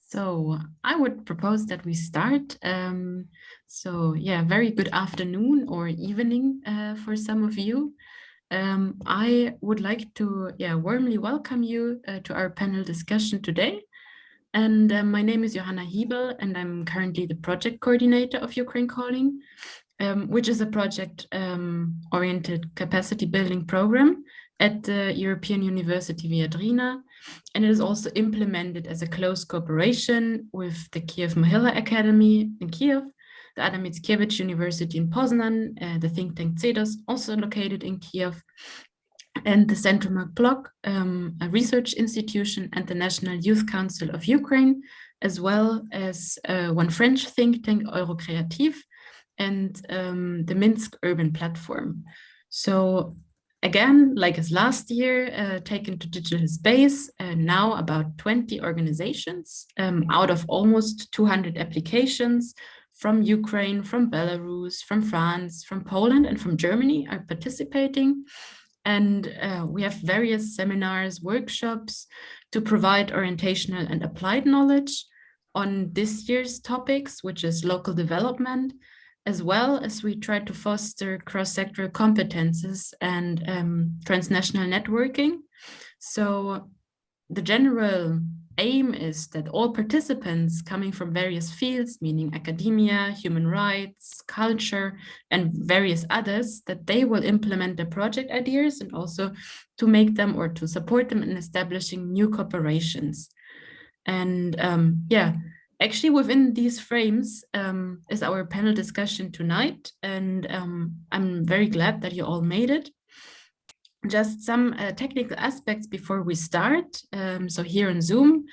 So I would propose that we start. Very good afternoon or evening for some of you. I would like to warmly welcome you to our panel discussion today. And my name is Johanna Hiebel, and I'm currently the project coordinator of Ukraine Calling, which is a project-oriented capacity building program at the European University Viadrina, and it is also implemented as a close cooperation with the Kiev Mohyla Academy in Kiev, the Adam Mickiewicz University in Poznan, the think tank CEDOS, also located in Kiev, and the Centrum Block, a research institution, and the National Youth Council of Ukraine, as well as one French think tank, Eurocreative, and the Minsk Urban Platform. So again, like as last year, taken to digital space, now about 20 organizations out of almost 200 applications from Ukraine, from Belarus, from France, from Poland, and from Germany are participating. And we have various seminars, workshops to provide orientational and applied knowledge on this year's topics, which is local development, as well as we try to foster cross-sectoral competences and transnational networking. So the general aim is that all participants coming from various fields, meaning academia, human rights, culture, and various others, that they will implement their project ideas and also to make them or to support them in establishing new cooperations. And actually within these frames is our panel discussion tonight. And I'm very glad that you all made it. Just some technical aspects before we start. So here on Zoom,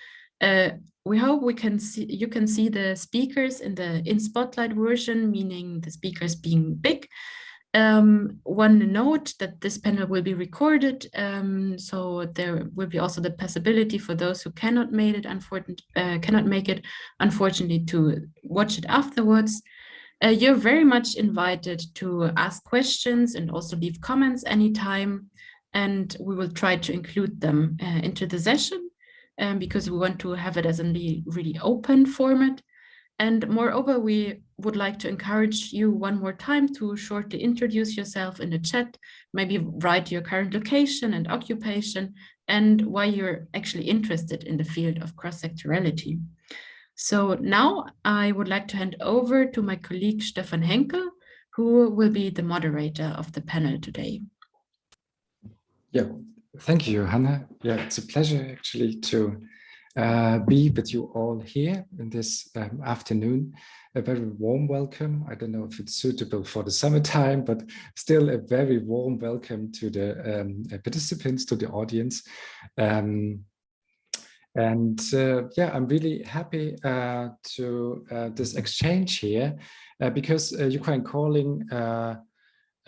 we hope you can see the speakers in spotlight version, meaning the speakers being big. One note that this panel will be recorded, so there will be also the possibility for those who cannot make it, unfortunately, to watch it afterwards. You're very much invited to ask questions and also leave comments anytime, and we will try to include them into the session because we want to have it as a really open format. And moreover, we would like to encourage you one more time to shortly introduce yourself in the chat, maybe write your current location and occupation, and why you're actually interested in the field of cross-sectorality. So now I would like to hand over to my colleague Stefan Henkel, who will be the moderator of the panel today. Yeah, thank you, Johanna. Yeah, it's a pleasure actually to be with you all here in this afternoon. A very warm welcome. I don't know if it's suitable for the summertime, but still a very warm welcome to the participants, to the audience. I'm really happy to this exchange here because Ukraine Calling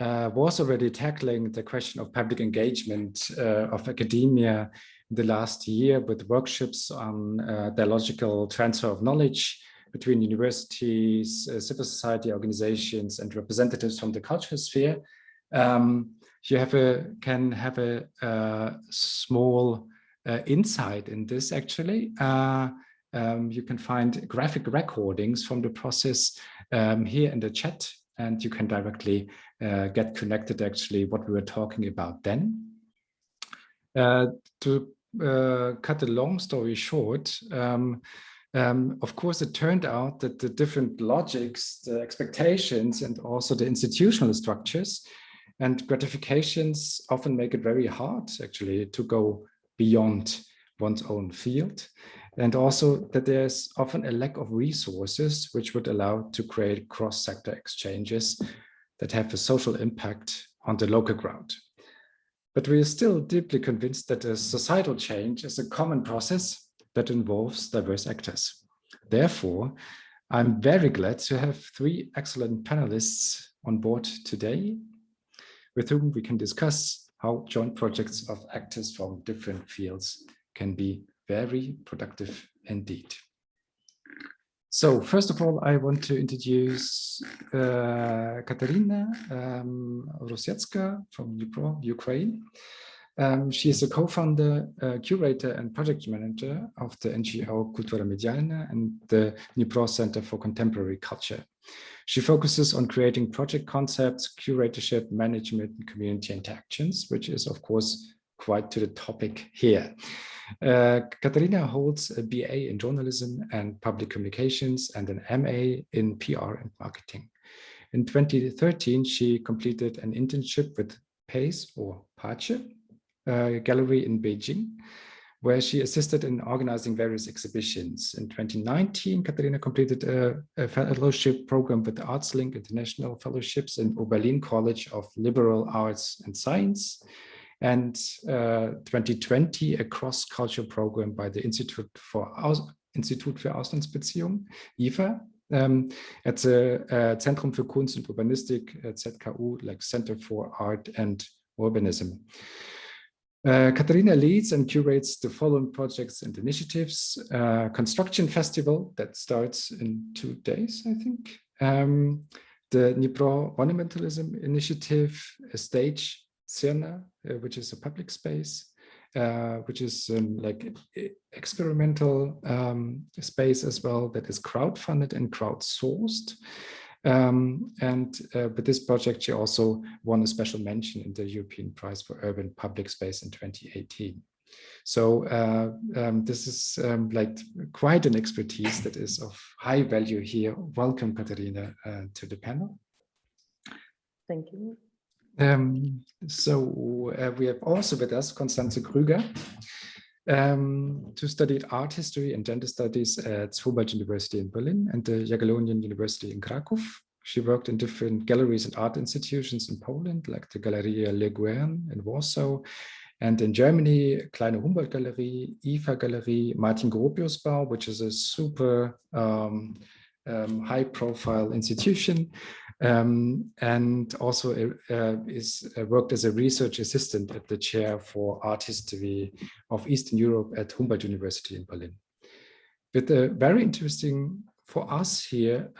was already tackling the question of public engagement of academia in the last year with workshops on dialogical transfer of knowledge between universities, civil society organizations, and representatives from the cultural sphere. You can have a small insight in this actually. You can find graphic recordings from the process here in the chat, and you can directly get connected actually what we were talking about then. To cut a long story short, of course, it turned out that the different logics, the expectations, and also the institutional structures and gratifications often make it very hard actually to go beyond one's own field. And also that there's often a lack of resources which would allow to create cross-sector exchanges that have a social impact on the local ground. But we are still deeply convinced that a societal change is a common process that involves diverse actors. Therefore, I'm very glad to have three excellent panelists on board today with whom we can discuss how joint projects of actors from different fields can be very productive indeed. So first of all, I want to introduce Katerina Rosiecka from Ukraine. She is a co-founder, curator, and project manager of the NGO Kultura Medialna and the Dnipro Center for Contemporary Culture. She focuses on creating project concepts, curatorship, management, and community interactions, which is, of course, quite to the topic here. Katarina holds a BA in journalism and public communications and an MA in PR and marketing. In 2013, she completed an internship with PACE or Pace gallery in Beijing, where she assisted in organizing various exhibitions. In 2019, Katarina completed a fellowship program with the ArtsLink International Fellowships in Oberlin College of Liberal Arts and Science, and 2020, a cross-cultural program by the Institut für Auslandsbeziehungen, IFA, at the Zentrum für Kunst und Urbanistik, ZKU, like Center for Art and Urbanism. Katarina leads and curates the following projects and initiatives: Construction Festival that starts in 2 days, I think. The Dnipro Monumentalism Initiative, a stage, Cerna, which is a public space, which is like experimental space as well that is crowdfunded and crowdsourced. With this project, she also won a special mention in the European Prize for Urban Public Space in 2018. So this is like quite an expertise that is of high value here. Welcome, Katarina, to the panel. Thank you. We have also with us Constance Krüger, who studied art history and gender studies at Humboldt University in Berlin and the Jagiellonian University in Krakow. She worked in different galleries and art institutions in Poland, like the Galeria Leguern in Warsaw, and in Germany, Kleine Humboldt Galerie, IFA Galerie, Martin Gropius Bau, which is a super high-profile institution, and also worked as a research assistant at the chair for art history of Eastern Europe at Humboldt University in Berlin. But very interesting for us here,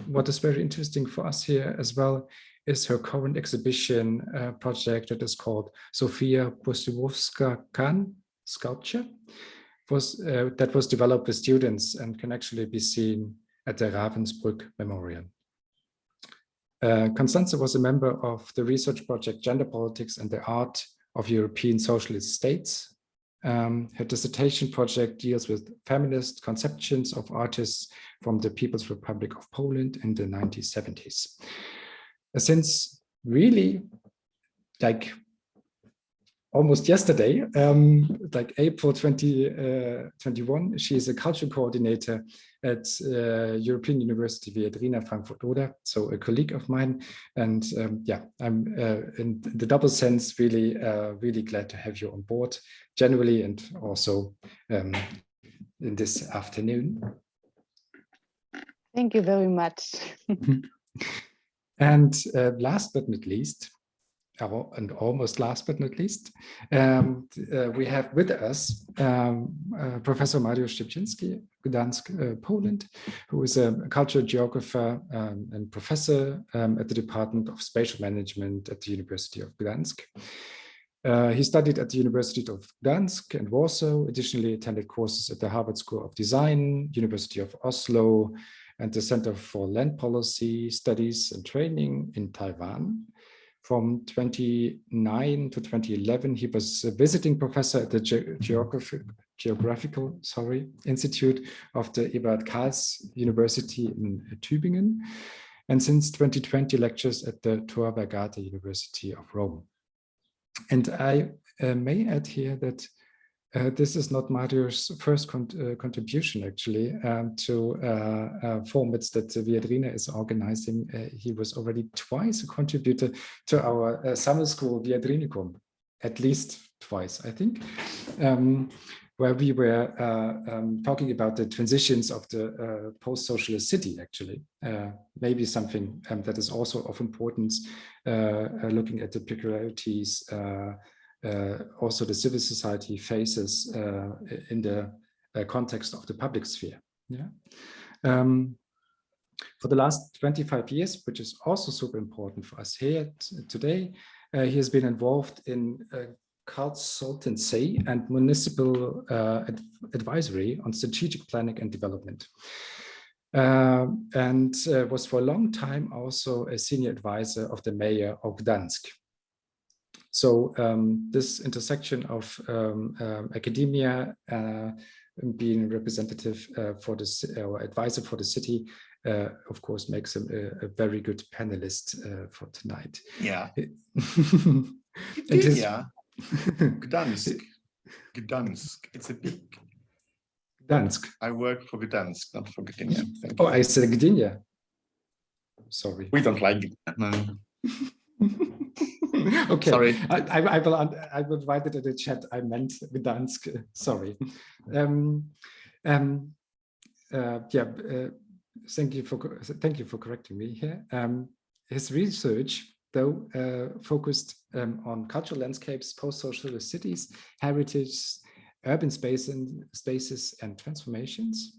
what is very interesting for us here as well is her current exhibition project that is called Sofia Posiłowska-Kahn Sculpture, that was developed with students and can actually be seen at the Ravensbrück Memorial. Constance was a member of the research project Gender Politics and the Art of European Socialist States. Her dissertation project deals with feminist conceptions of artists from the People's Republic of Poland in the 1970s. Since really like almost yesterday, like April 2021, she is a culture coordinator at European University Viadrina, Frankfurt, Oder, so a colleague of mine. And yeah, I'm in the double sense really, really glad to have you on board generally and also in this afternoon. Thank you very much. And last but not least, and almost last but not least, we have with us Professor Mariusz Czepczyński, Gdansk, Poland, who is a cultural geographer and professor at the Department of Spatial Management at the University of Gdansk. He studied at the University of Gdansk and Warsaw, additionally attended courses at the Harvard School of Design, University of Oslo, and the Center for Land Policy Studies and Training in Taiwan. From 2009 to 2011, he was a visiting professor at the Geographical Institute of the Eberhard Karls University in Tübingen, and since 2020 lectures at the Tor Vergata University of Rome. And I may add here that this is not Mariusz's first contribution, actually, to formats that Viadrina is organizing. He was already twice a contributor to our summer school, Viadrinicum, at least twice, I think, where we were talking about the transitions of the post-socialist city, actually. Maybe something that is also of importance, looking at the peculiarities also the civil society faces in the context of the public sphere. Yeah. For the last 25 years, which is also super important for us here today, He has been involved in consultancy and municipal advisory on strategic planning and development. And was for a long time also a senior advisor of the mayor of Gdansk. So this intersection of academia being representative for this or advisor for the city, of course, makes him a very good panelist for tonight. Yeah. Yeah. Gdansk. Gdansk. It's a big. Gdansk. I work for Gdansk, not for Gdynia. Oh, I said Gdynia. Sorry. We don't like it. No. Okay. Sorry. I will write it in the chat. I meant Gdansk. Sorry. Thank you for correcting me here. His research, though, focused on cultural landscapes, post-socialist cities, heritage, urban spaces, and transformations.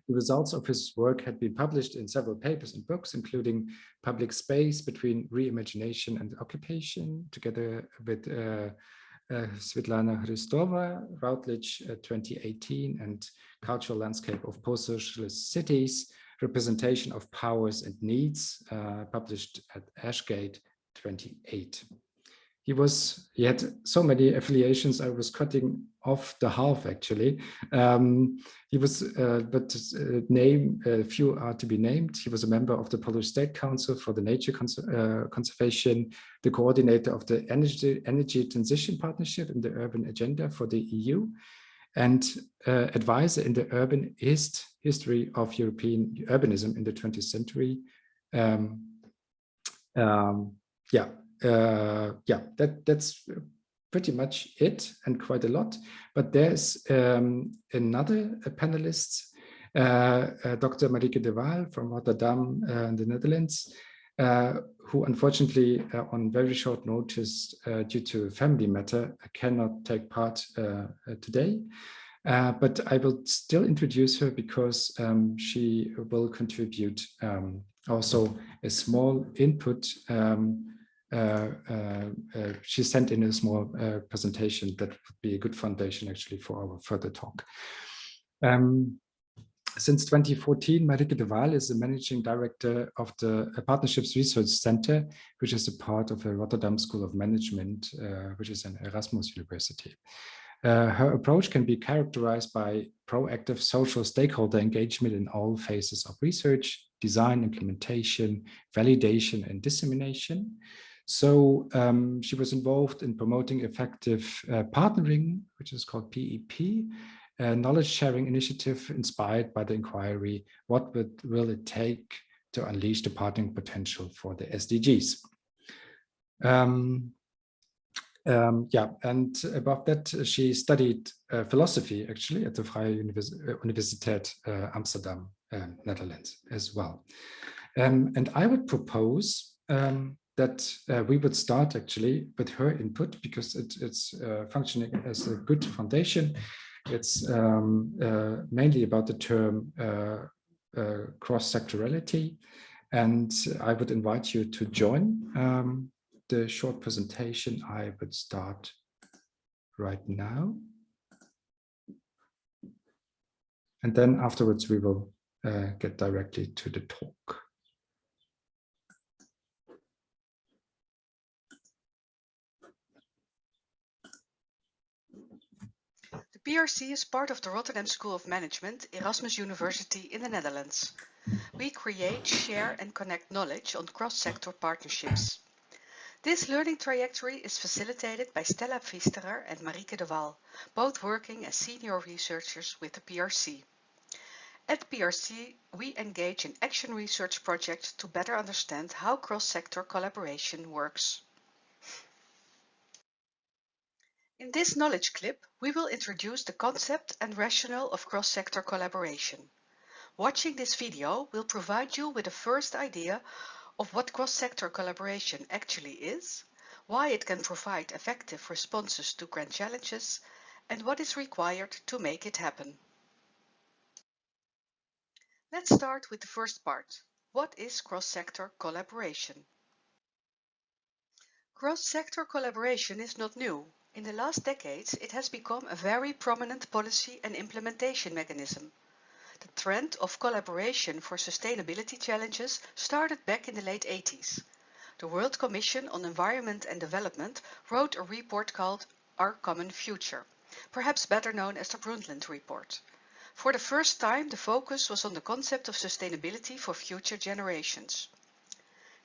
The results of his work had been published in several papers and books, including Public Space Between Reimagination and Occupation, together with Svetlana Hristova, Routledge 2018, and Cultural Landscape of Post-Socialist Cities, Representation of Powers and Needs, published at Ashgate 28. He had so many affiliations, I was cutting off the half actually. He was, few are to be named. He was a member of the Polish State Council for the Nature Conservation, the coordinator of the Energy Transition Partnership in the Urban Agenda for the EU, and advisor in the urban history of European urbanism in the 20th century. That's pretty much it, and quite a lot. But there's another panelist, Dr. Marieke de Waal from Rotterdam, the Netherlands, who unfortunately on very short notice due to a family matter cannot take part today. But I will still introduce her because she will contribute also a small input. She sent in a small presentation that would be a good foundation actually for our further talk. Since 2014, Marieke de Waal is the managing director of the Partnerships Research Center, which is a part of the Rotterdam School of Management, which is an Erasmus university. Her approach can be characterized by proactive social stakeholder engagement in all phases of research, design, implementation, validation, and dissemination. So she was involved in promoting effective partnering, which is called PEP, a knowledge sharing initiative inspired by the inquiry, what will it take to unleash the partnering potential for the SDGs? And above that, she studied philosophy actually at the Vrije Universiteit Amsterdam, Netherlands as well. And I would propose that we would start actually with her input because it's functioning as a good foundation. It's mainly about the term cross-sectorality. And I would invite you to join the short presentation. I would start right now. And then afterwards, we will get directly to the talk. The PRC is part of the Rotterdam School of Management, Erasmus University in the Netherlands. We create, share and connect knowledge on cross-sector partnerships. This learning trajectory is facilitated by Stella Pfisterer and Marieke de Waal, both working as senior researchers with the PRC. At PRC, we engage in action research projects to better understand how cross-sector collaboration works. In this knowledge clip, we will introduce the concept and rationale of cross-sector collaboration. Watching this video will provide you with a first idea of what cross-sector collaboration actually is, why it can provide effective responses to grand challenges, and what is required to make it happen. Let's start with the first part. What is cross-sector collaboration? Cross-sector collaboration is not new. In the last decades, it has become a very prominent policy and implementation mechanism. The trend of collaboration for sustainability challenges started back in the late 80s. The World Commission on Environment and Development wrote a report called Our Common Future, perhaps better known as the Brundtland Report. For the first time, the focus was on the concept of sustainability for future generations.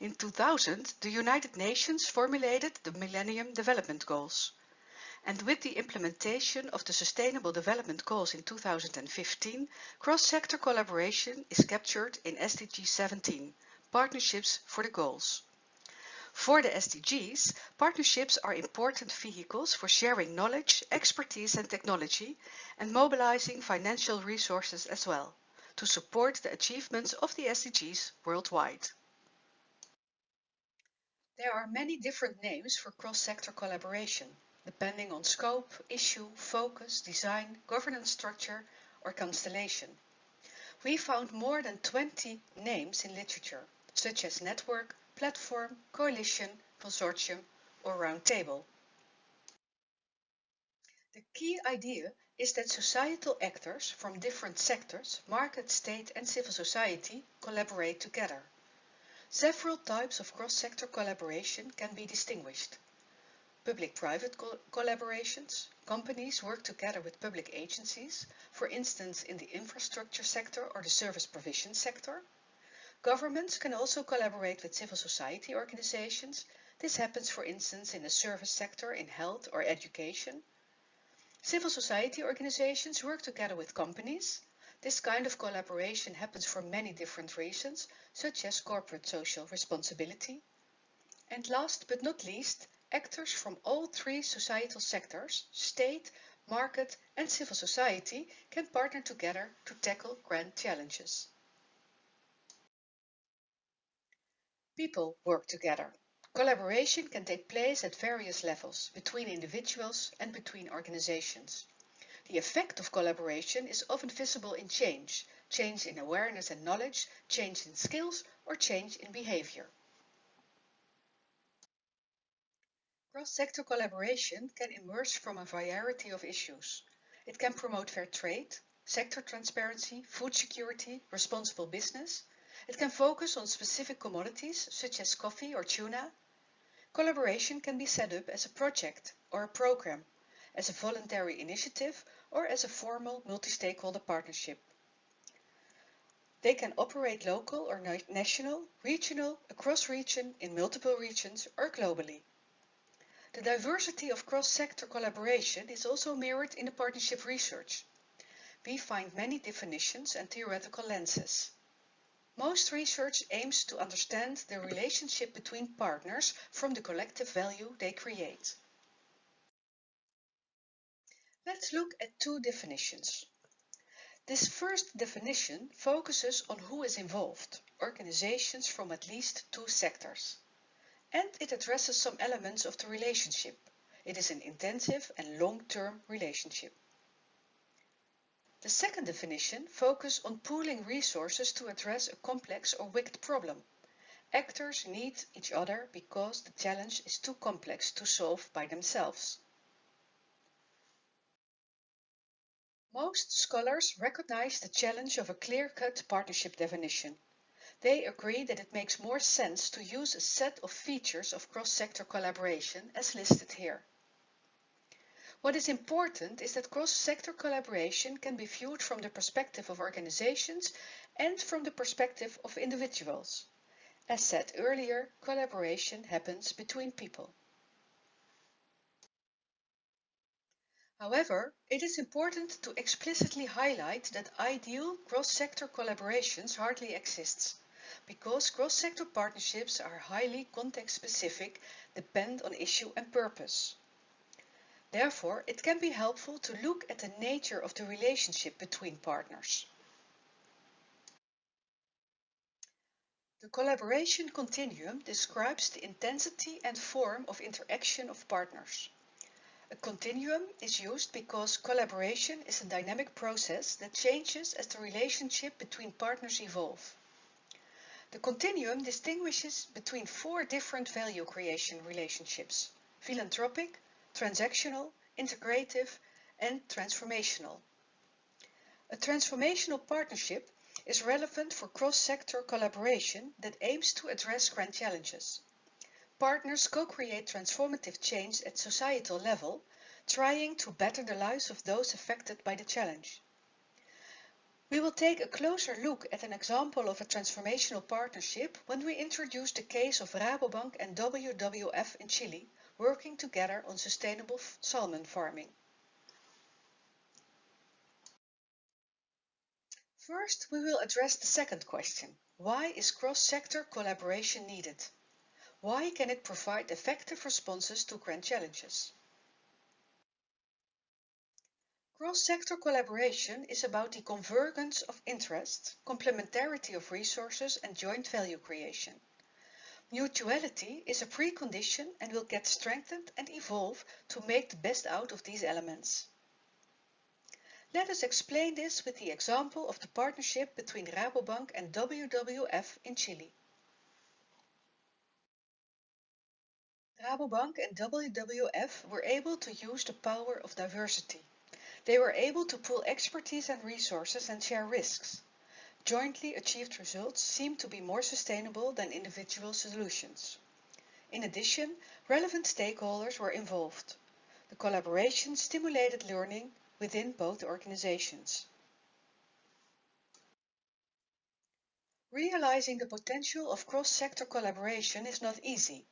In 2000, the United Nations formulated the Millennium Development Goals. And with the implementation of the Sustainable Development Goals in 2015, cross-sector collaboration is captured in SDG 17, Partnerships for the Goals. For the SDGs, partnerships are important vehicles for sharing knowledge, expertise and technology, and mobilizing financial resources as well, to support the achievements of the SDGs worldwide. There are many different names for cross-sector collaboration, depending on scope, issue, focus, design, governance structure, or constellation. We found more than 20 names in literature, such as network, platform, coalition, consortium, or roundtable. The key idea is that societal actors from different sectors, market, state, and civil society collaborate together. Several types of cross-sector collaboration can be distinguished. Public-private collaborations. Companies work together with public agencies, for instance in the infrastructure sector or the service provision sector. Governments can also collaborate with civil society organizations. This happens, for instance, in the service sector, in health or education. Civil society organizations work together with companies. This kind of collaboration happens for many different reasons, such as corporate social responsibility. And last but not least, actors from all three societal sectors, state, market and civil society, can partner together to tackle grand challenges. People work together. Collaboration can take place at various levels, between individuals and between organizations. The effect of collaboration is often visible in change in awareness and knowledge, change in skills, or change in behavior. Cross-sector collaboration can emerge from a variety of issues. It can promote fair trade, sector transparency, food security, responsible business. It can focus on specific commodities such as coffee or tuna. Collaboration can be set up as a project or a program, as a voluntary initiative, or as a formal multi-stakeholder partnership. They can operate local or national, regional, across region, in multiple regions, or globally. The diversity of cross-sector collaboration is also mirrored in the partnership research. We find many definitions and theoretical lenses. Most research aims to understand the relationship between partners from the collective value they create. Let's look at two definitions. This first definition focuses on who is involved, organizations from at least two sectors. And it addresses some elements of the relationship. It is an intensive and long-term relationship. The second definition focuses on pooling resources to address a complex or wicked problem. Actors need each other because the challenge is too complex to solve by themselves. Most scholars recognize the challenge of a clear-cut partnership definition. They agree that it makes more sense to use a set of features of cross-sector collaboration as listed here. What is important is that cross-sector collaboration can be viewed from the perspective of organizations and from the perspective of individuals. As said earlier, collaboration happens between people. However, it is important to explicitly highlight that ideal cross-sector collaborations hardly exist, because cross-sector partnerships are highly context-specific, depend on issue and purpose. Therefore, it can be helpful to look at the nature of the relationship between partners. The collaboration continuum describes the intensity and form of interaction of partners. A continuum is used because collaboration is a dynamic process that changes as the relationship between partners evolve. The continuum distinguishes between 4 different value creation relationships: philanthropic, transactional, integrative, and transformational. A transformational partnership is relevant for cross-sector collaboration that aims to address grand challenges. Partners co-create transformative change at societal level, trying to better the lives of those affected by the challenge. We will take a closer look at an example of a transformational partnership when we introduce the case of Rabobank and WWF in Chile working together on sustainable salmon farming. First, we will address the second question. Why is cross-sector collaboration needed? Why can it provide effective responses to grand challenges? Cross-sector collaboration is about the convergence of interest, complementarity of resources, and joint value creation. Mutuality is a precondition and will get strengthened and evolve to make the best out of these elements. Let us explain this with the example of the partnership between Rabobank and WWF in Chile. Rabobank and WWF were able to use the power of diversity. They were able to pool expertise and resources and share risks. Jointly achieved results seem to be more sustainable than individual solutions. In addition, relevant stakeholders were involved. The collaboration stimulated learning within both organizations. Realizing the potential of cross-sector collaboration is not easy.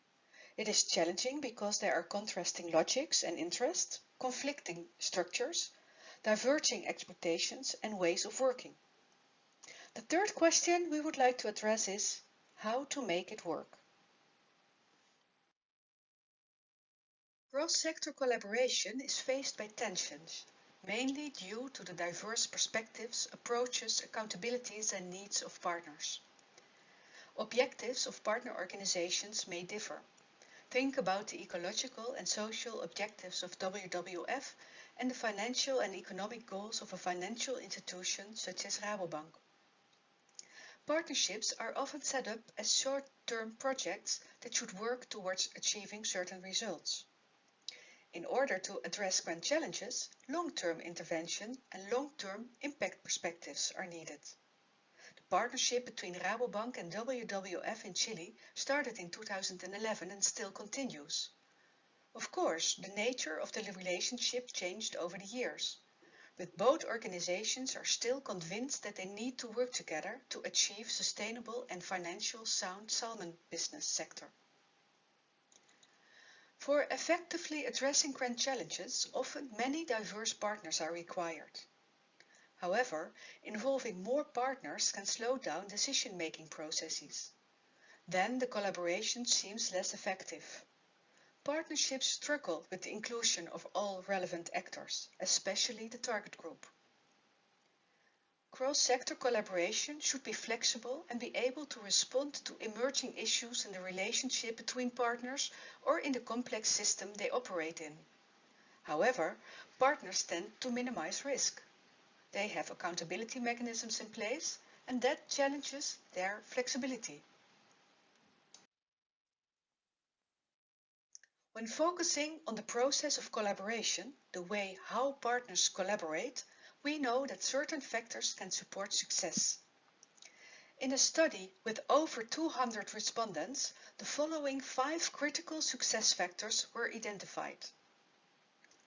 It is challenging because there are contrasting logics and interests, conflicting structures, diverging expectations and ways of working. The third question we would like to address is how to make it work. Cross-sector collaboration is faced by tensions, mainly due to the diverse perspectives, approaches, accountabilities and needs of partners. Objectives of partner organizations may differ. Think about the ecological and social objectives of WWF and the financial and economic goals of a financial institution such as Rabobank. Partnerships are often set up as short-term projects that should work towards achieving certain results. In order to address grand challenges, long-term intervention and long-term impact perspectives are needed. The partnership between Rabobank and WWF in Chile started in 2011 and still continues. Of course, the nature of the relationship changed over the years, but both organizations are still convinced that they need to work together to achieve sustainable and financially sound salmon business sector. For effectively addressing grand challenges, often many diverse partners are required. However, involving more partners can slow down decision-making processes. Then the collaboration seems less effective. Partnerships struggle with the inclusion of all relevant actors, especially the target group. Cross-sector collaboration should be flexible and be able to respond to emerging issues in the relationship between partners or in the complex system they operate in. However, partners tend to minimize risk. They have accountability mechanisms in place, and that challenges their flexibility. When focusing on the process of collaboration, the way how partners collaborate, we know that certain factors can support success. In a study with over 200 respondents, the following 5 critical success factors were identified.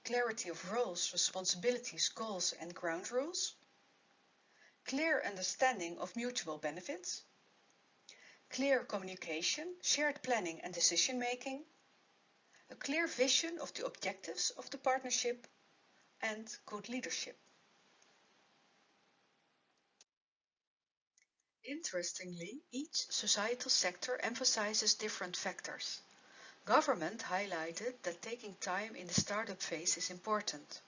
Clarity of roles, responsibilities, goals and ground rules. Clear understanding of mutual benefits. Clear communication, shared planning and decision making. A clear vision of the objectives of the partnership, and good leadership. Interestingly, each societal sector emphasizes different factors. Government highlighted that taking time in the startup phase is important.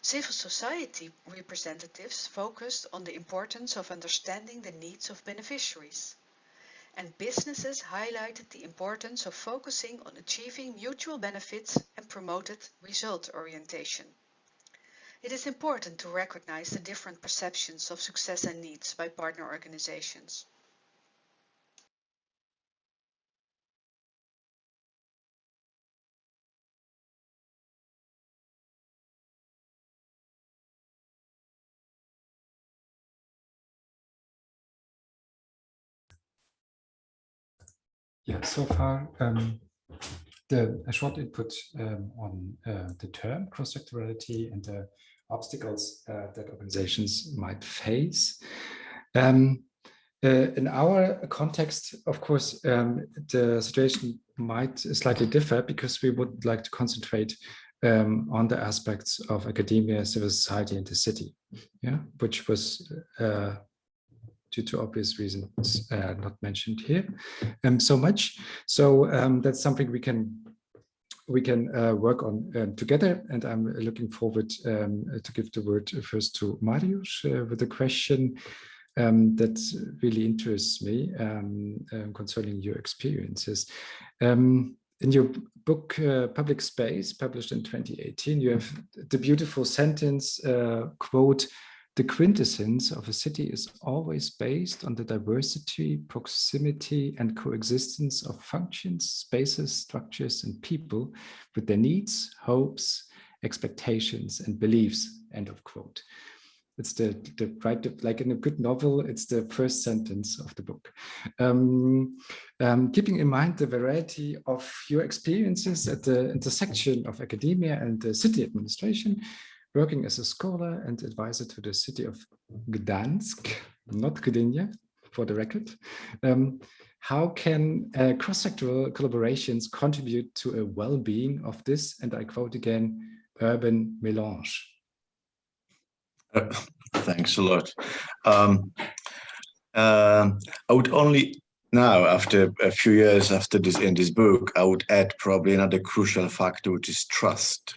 Civil society representatives focused on the importance of understanding the needs of beneficiaries. And businesses highlighted the importance of focusing on achieving mutual benefits and promoted result orientation. It is important to recognize the different perceptions of success and needs by partner organizations. Yeah, so far, a short input on the term cross-sectorality and the obstacles that organizations might face. In our context, of course, the situation might slightly differ because we would like to concentrate on the aspects of academia, civil society, and the city, yeah, which was due to obvious reasons not mentioned here so much. So that's something we can work on together, and I'm looking forward to give the word first to Mariusz with a question that really interests me concerning your experiences. In your book, Public Space, published in 2018, you have the beautiful sentence, quote, "The quintessence of a city is always based on the diversity, proximity, and coexistence of functions, spaces, structures, and people with their needs, hopes, expectations, and beliefs," end of quote. It's the right, like in a good novel, it's the first sentence of the book. Keeping in mind the variety of your experiences at the intersection of academia and the city administration, working as a scholar and advisor to the city of Gdansk, not Gdynia, for the record, how can cross-sectoral collaborations contribute to a well-being of this, and I quote again, urban mélange? Thanks a lot. I would only now, after a few years after this in this book, I would add probably another crucial factor, which is trust.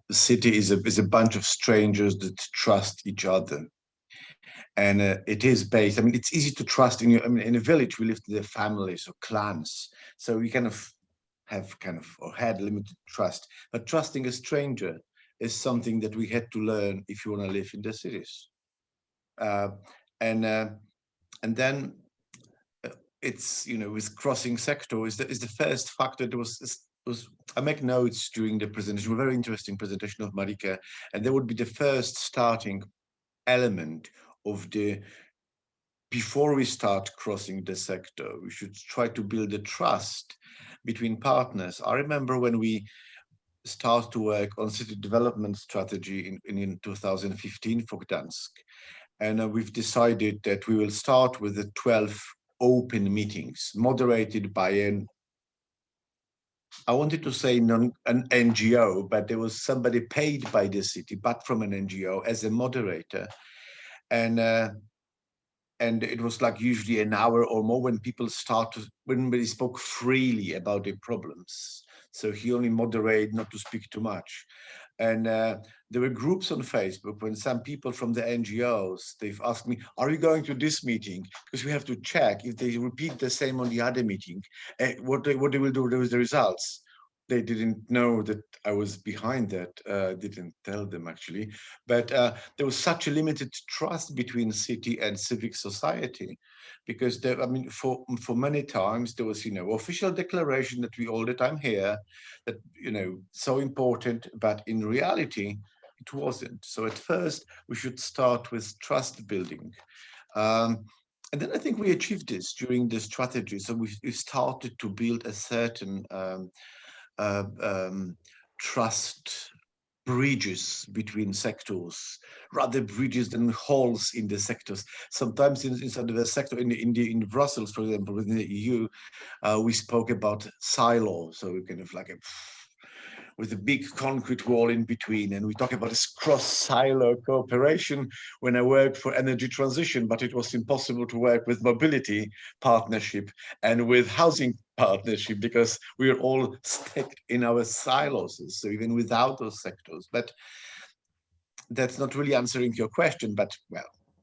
The city is a bunch of strangers that trust each other, and it is based. I mean, it's easy to trust in your. I mean, in a village we live in the families or clans, so we kind of have or had limited trust. But trusting a stranger is something that we had to learn if you want to live in the cities. And then it's, you know, with crossing sector is the first factor that was I make notes during the presentation, a very interesting presentation of Marika, and that would be the first starting element of the, before we start crossing the sector, we should try to build a trust between partners. I remember when we start to work on city development strategy in 2015 for Gdansk. And we've decided that we will start with the 12 open meetings moderated by I wanted to say an NGO, but there was somebody paid by the city, but from an NGO as a moderator. And it was like usually an hour or more when people when they spoke freely about their problems. So he only moderated not to speak too much. And there were groups on Facebook when some people from the NGOs, they've asked me, are you going to this meeting? Because we have to check if they repeat the same on the other meeting, what they will do with the results. They didn't know that I was behind that, didn't tell them actually. But there was such a limited trust between city and civic society, because there, I mean, for many times there was, you know, official declaration that we all the time hear that, you know, so important, but in reality, it wasn't. So at first we should start with trust building. And then I think we achieved this during the strategy. So we started to build a certain trust bridges between sectors, rather bridges than holes in the sectors. Sometimes inside of the sector, in Brussels, for example, within the EU, we spoke about silos. So we kind of like with a big concrete wall in between. And we talk about this cross-silo cooperation when I worked for energy transition, but it was impossible to work with mobility partnership and with housing partnership because we are all stuck in our silos. So even without those sectors, but that's not really answering your question, but well,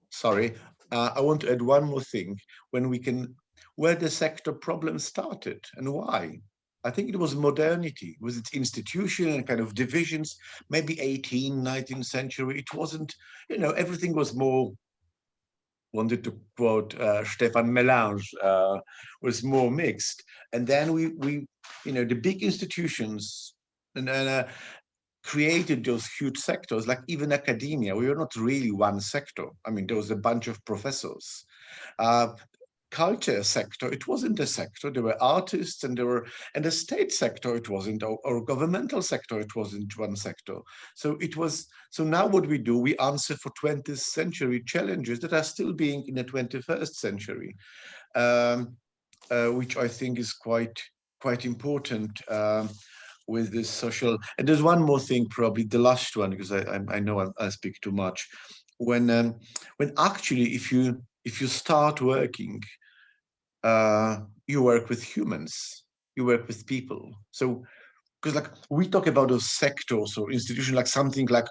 sorry. I want to add one more thing. Where the sector problem started and why. I think it was modernity with its institution and kind of divisions, maybe 18th, 19th century. It wasn't, you know, everything was more, wanted to quote Stefan Melange, was more mixed. And then we you know, the big institutions and created those huge sectors, like even academia. We were not really one sector. I mean, there was a bunch of professors. culture sector, it wasn't a sector. There were artists, and the state sector, it wasn't, or governmental sector, it wasn't one sector. So it was. So now what we do, we answer for 20th century challenges that are still being in the 21st century, which I think is quite important. With this social, and there's one more thing, probably the last one, because I know I speak too much. When actually, if you start working, you work with humans, you work with people. So, because like we talk about those sectors or institutions, like something like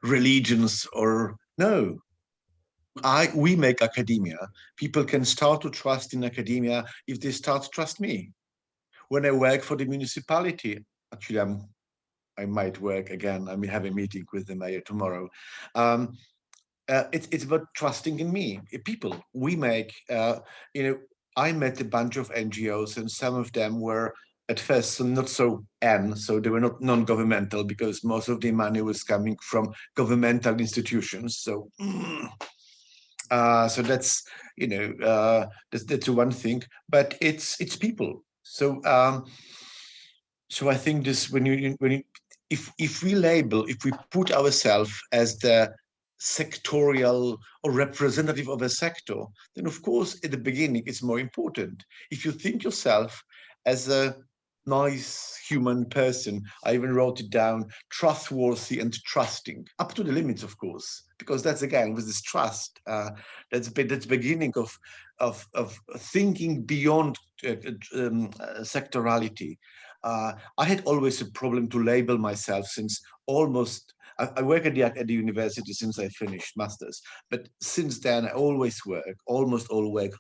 religions, or no. We make academia. People can start to trust in academia if they start to trust me. When I work for the municipality, actually, I might work again. I may have a meeting with the mayor tomorrow. It's about trusting in me, people. We make, I met a bunch of NGOs, and some of them were at first not so so they were not non-governmental, because most of the money was coming from governmental institutions. So. So that's that's one thing, but it's people. So so I think this, if we put ourselves as the sectorial or representative of a sector, then of course at the beginning it's more important. If you think yourself as a nice human person, I even wrote it down, trustworthy and trusting, up to the limits, of course, because that's, again, with this trust, that's beginning of thinking beyond sectorality. I had always a problem to label myself, since almost I work at the university since I finished masters, but since then I almost all work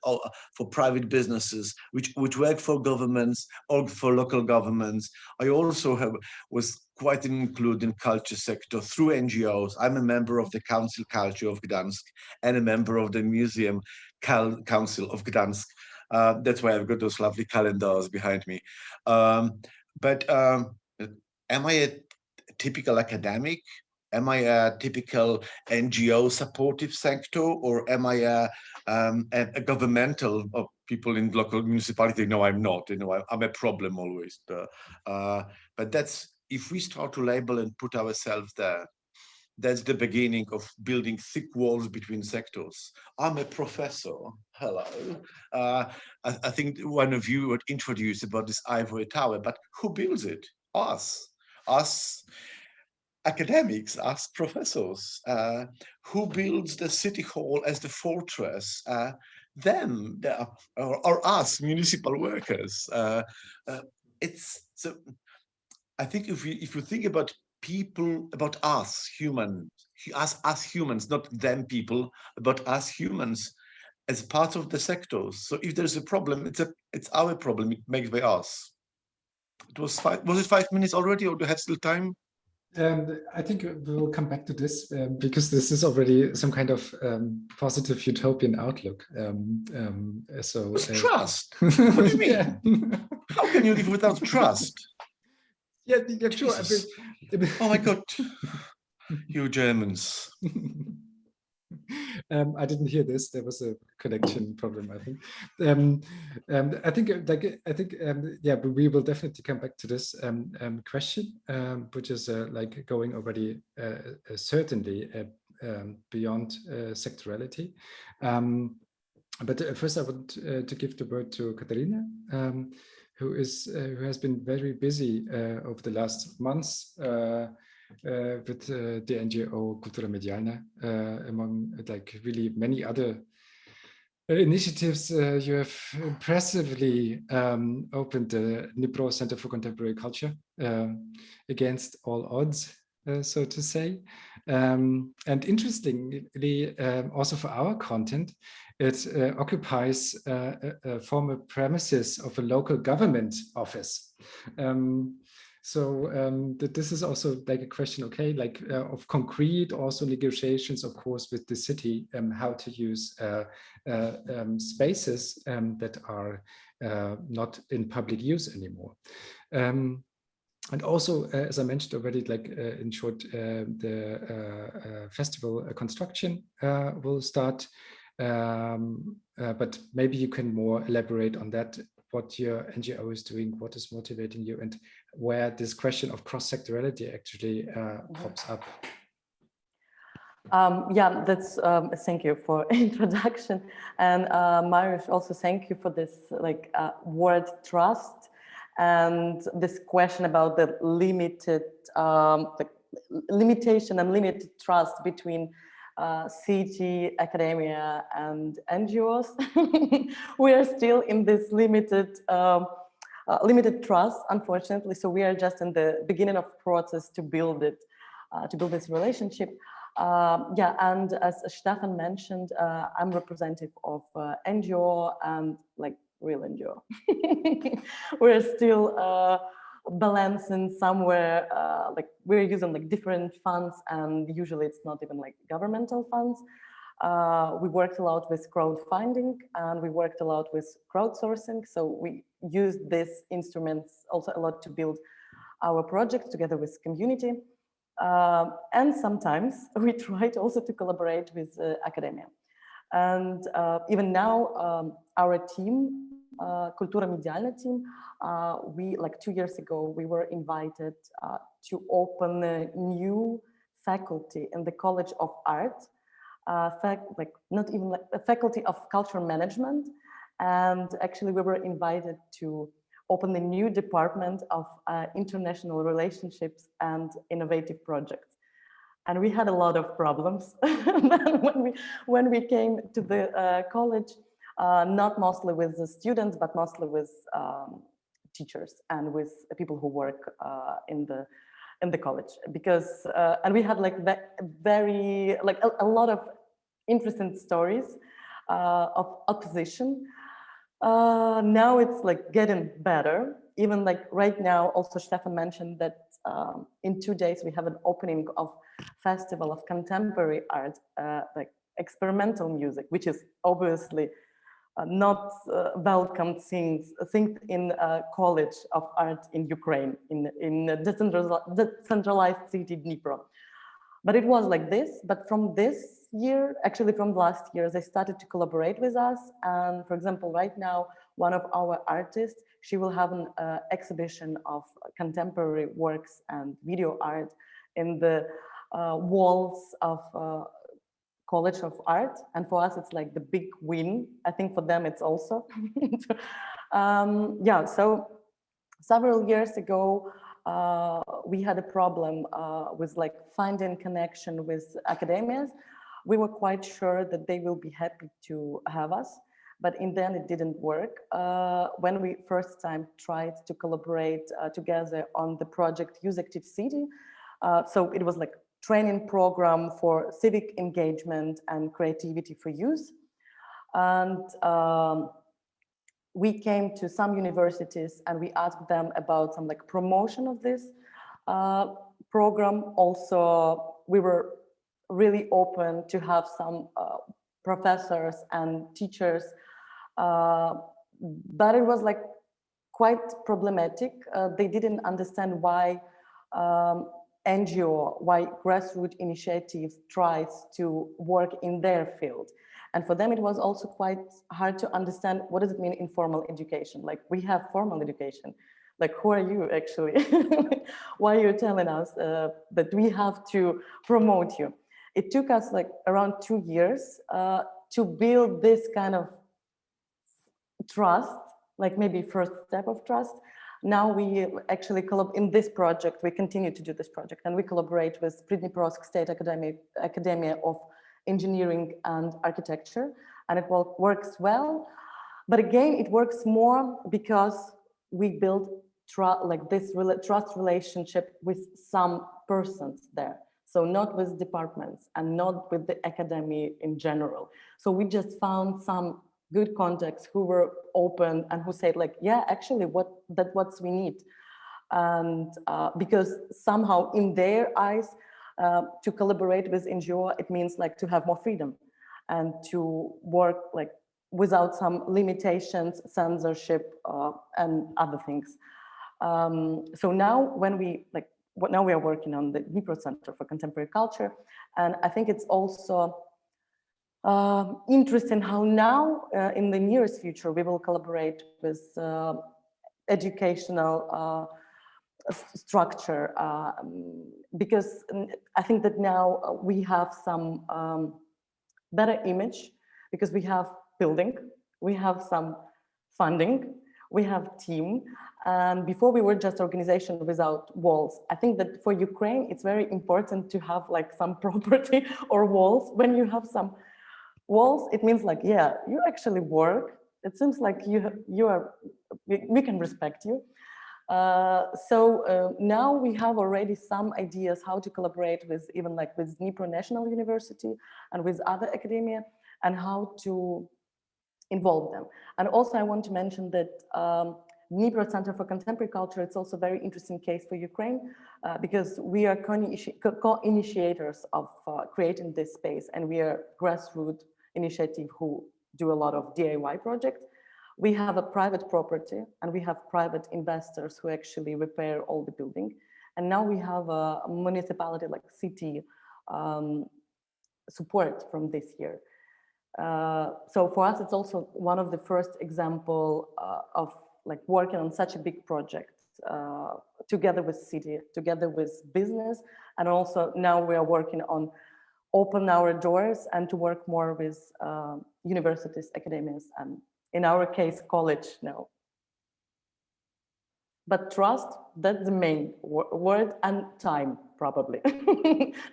for private businesses, which work for governments or for local governments. I also was quite included in culture sector through NGOs. I'm a member of the Council Culture of Gdansk and a member of the Museum Council of Gdansk. That's why I've got those lovely calendars behind me. But am I a typical academic? Am I a typical NGO supportive sector, or am I a governmental, or people in local municipality? No, I'm not. I'm a problem always. But that's, if we start to label and put ourselves there, that's the beginning of building thick walls between sectors. I'm a professor. Hello. I think one of you would introduce about this ivory tower, but who builds it? Us. Academics, us professors. Who builds the city hall as the fortress? Them, or us, municipal workers. It's so. I think if you think about people, about us humans, not them people, but us humans, as part of the sectors. So if there's a problem, it's our problem. It makes by us. It was 5. Was it 5 minutes already, or do you have still time? I think we will come back to this because this is already some kind of positive utopian outlook. So trust. What do you mean? Yeah. How can you live without trust? Yeah, sure. Oh my God, you Germans. I didn't hear this. There was a connection problem, I think. Yeah, but we will definitely come back to this question, which is like going already certainly beyond sectorality. But first, I want to give the word to Katarina, who has been very busy over the last months. With the NGO Kultura Medialna, among like really many other initiatives. You have impressively opened the Dnipro Center for Contemporary Culture against all odds, so to say. And interestingly, also for our content, it occupies former premises of a local government office. So this is also like a question, okay, like of concrete also negotiations, of course, with the city, how to use spaces that are not in public use anymore. And also, as I mentioned already, like in short, the festival construction will start But maybe you can more elaborate on that, what your NGO is doing, what is motivating you, and where this question of cross-sectorality actually pops up. Yeah, that's thank you for introduction, and Mariusz, also thank you for this word trust and this question about the limited limitation and limited trust between city, academia, and NGOs. We are still in this limited trust, unfortunately. So we are just in the beginning of process to build it, to build this relationship. Yeah, and as Stefan mentioned, I'm representative of NGO and real NGO. We're still balancing somewhere, we're using different funds, and usually it's not even governmental funds. We worked a lot with crowdfunding, and we worked a lot with crowdsourcing. So we use these instruments also a lot to build our project together with community. And sometimes we tried also to collaborate with academia. And even now, our team, Kultura Medialna team, we 2 years ago, we were invited to open a new faculty in the College of Art, not even a faculty of cultural management. And actually we were invited to open a new department of international relationships and innovative projects. And we had a lot of problems when we came to the college, not mostly with the students, but mostly with teachers and with people who work in the college. Because and we had very a lot of interesting stories of opposition. Now it's getting better. Even right now, also Stefan mentioned that in 2 days we have an opening of Festival of Contemporary Art, experimental music, which is obviously not welcome thing in a College of Art in Ukraine, in a decentralized city, Dnipro. But it was like this. But from this year, actually from last year, they started to collaborate with us. And for example, right now, one of our artists, she will have an exhibition of contemporary works and video art in the walls of College of Art. And for us, it's the big win. I think for them, it's also. Yeah, so several years ago, we had a problem with finding connection with academias. We were quite sure that they will be happy to have us, but in the end it didn't work. When we first time tried to collaborate together on the project Use Active City, so it was training program for civic engagement and creativity for youth. And we came to some universities and we asked them about some promotion of this program. Also, we were really open to have some professors and teachers, but it was quite problematic. They didn't understand why NGO, why grassroots initiatives tries to work in their field. And for them, it was also quite hard to understand what does it mean informal education? We have formal education. Who are you actually? Why are you telling us that we have to promote you? It took us around 2 years to build this kind of trust, maybe first step of trust. Now we actually in this project, we continue to do this project, and we collaborate with Pridniprovsk State Academia of Engineering and Architecture, and it works well. But again, it works more because we build this trust relationship with some persons there. So not with departments and not with the academy in general. So we just found some good contacts who were open and who said yeah, actually that's what we need. And because somehow in their eyes, to collaborate with NGO, it means to have more freedom and to work without some limitations, censorship, and other things. So now when we now we are working on the Dnipro Center for Contemporary Culture, and I think it's also interest in how now, in the nearest future, we will collaborate with educational structure, because I think that now we have some better image, because we have building, we have some funding, we have team, and before we were just organization without walls. I think that for Ukraine, it's very important to have like some property or walls. When you have some walls, it means like, yeah, you actually work. It seems like we can respect you. So now we have already some ideas how to collaborate with even like with Dnipro National University and with other academia, and how to involve them. And also I want to mention that Dnipro Center for Contemporary Culture, it's also a very interesting case for Ukraine, because we are co-initiators of creating this space, and we are grassroots initiative who do a lot of DIY projects. We have a private property, and we have private investors who actually repair all the building. And now we have a municipality like city support from this year. So for us, it's also one of the first example of like working on such a big project together with city, together with business. And also now we are working on open our doors and to work more with universities, academies, and in our case, college now. But trust, that's the main word, and time, probably.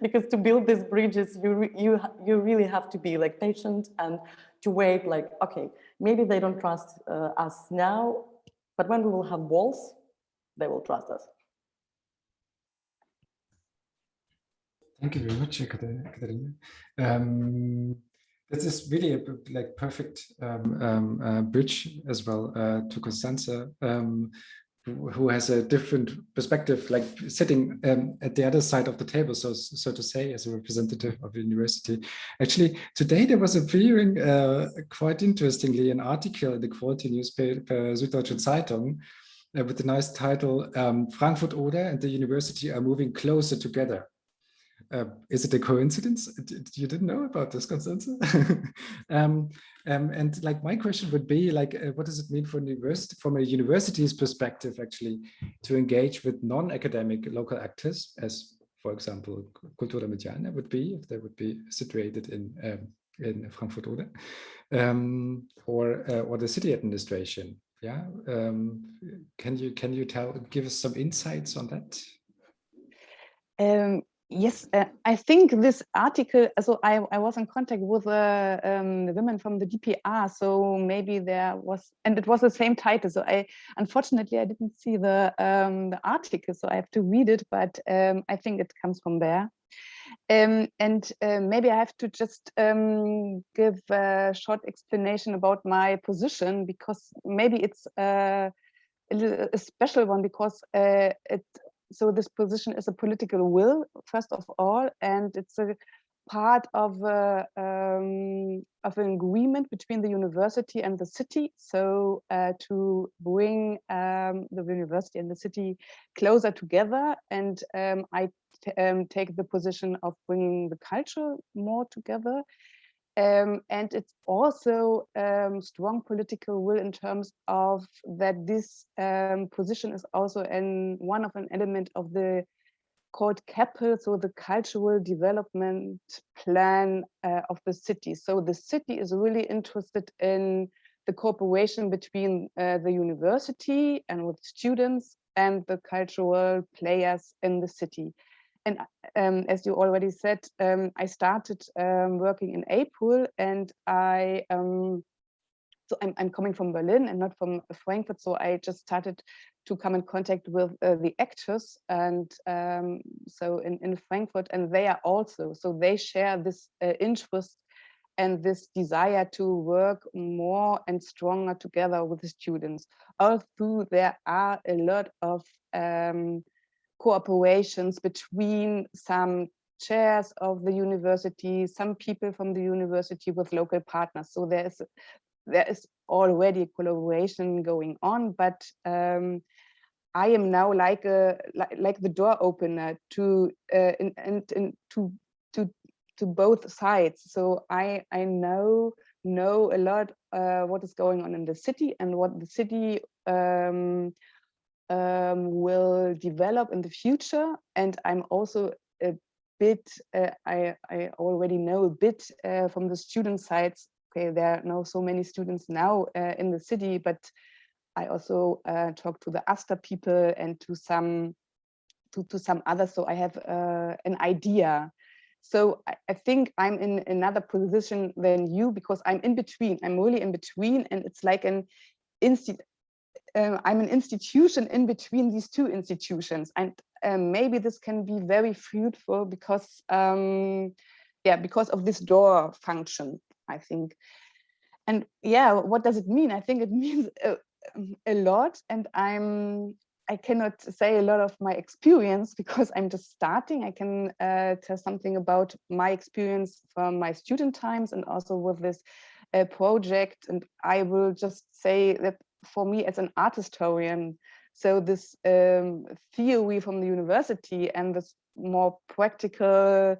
Because to build these bridges, you really have to be like patient and to wait like, okay, maybe they don't trust us now, but when we will have walls, they will trust us. Thank you very much, Katarina. This is really a like perfect bridge as well to Constance, who has a different perspective, like sitting at the other side of the table, so to say, as a representative of the university. Actually, today there was appearing quite interestingly an article in the quality newspaper Süddeutsche Zeitung with the nice title, Frankfurt, Oder and the university are moving closer together. Is it a coincidence? You didn't know about this, Constance? And like my question would be like, what does it mean for university, from a university's perspective, actually, to engage with non-academic local actors, as for example, Cultura Mediana would be, if they would be situated in Frankfurt Oder, or the city administration? Yeah, can you give us some insights on that? Yes, I think this article, so I was in contact with the women from the DPR, so maybe there was, and it was the same title. So unfortunately, I didn't see the article, so I have to read it, but I think it comes from there. And maybe I have to just give a short explanation about my position, because maybe it's a special one, because so this position is a political will, first of all, and it's a part of an agreement between the university and the city. So to bring the university and the city closer together, and I take the position of bringing the culture more together. And it's also strong political will in terms of that this position is also one of an element of the called CAPIL, so the cultural development plan of the city. So the city is really interested in the cooperation between the university and with students and the cultural players in the city. And as you already said, I started working in April, and so I'm coming from Berlin and not from Frankfurt, so I just started to come in contact with the actors, and so in Frankfurt, and they are also, so they share this interest and this desire to work more and stronger together with the students. Although there are a lot of cooperations between some chairs of the university, some people from the university with local partners. So there is already a collaboration going on, but I am now like the door opener to both sides. So I know a lot what is going on in the city and what the city will develop in the future. And I'm also a bit, I already know a bit from the student sides. Okay, there are not so many students now in the city, but I also talk to the ASTA people and to some others, so I have an idea. So I think I'm in another position than you, because I'm in between. I'm really in between, and it's like I'm an institution in between these two institutions, and maybe this can be very fruitful because because of this door function, I think. And yeah, what does it mean? I think it means a lot, and I cannot say a lot of my experience because I'm just starting. I can tell something about my experience from my student times and also with this project. And I will just say that for me as an art historian, so this theory from the university and this more practical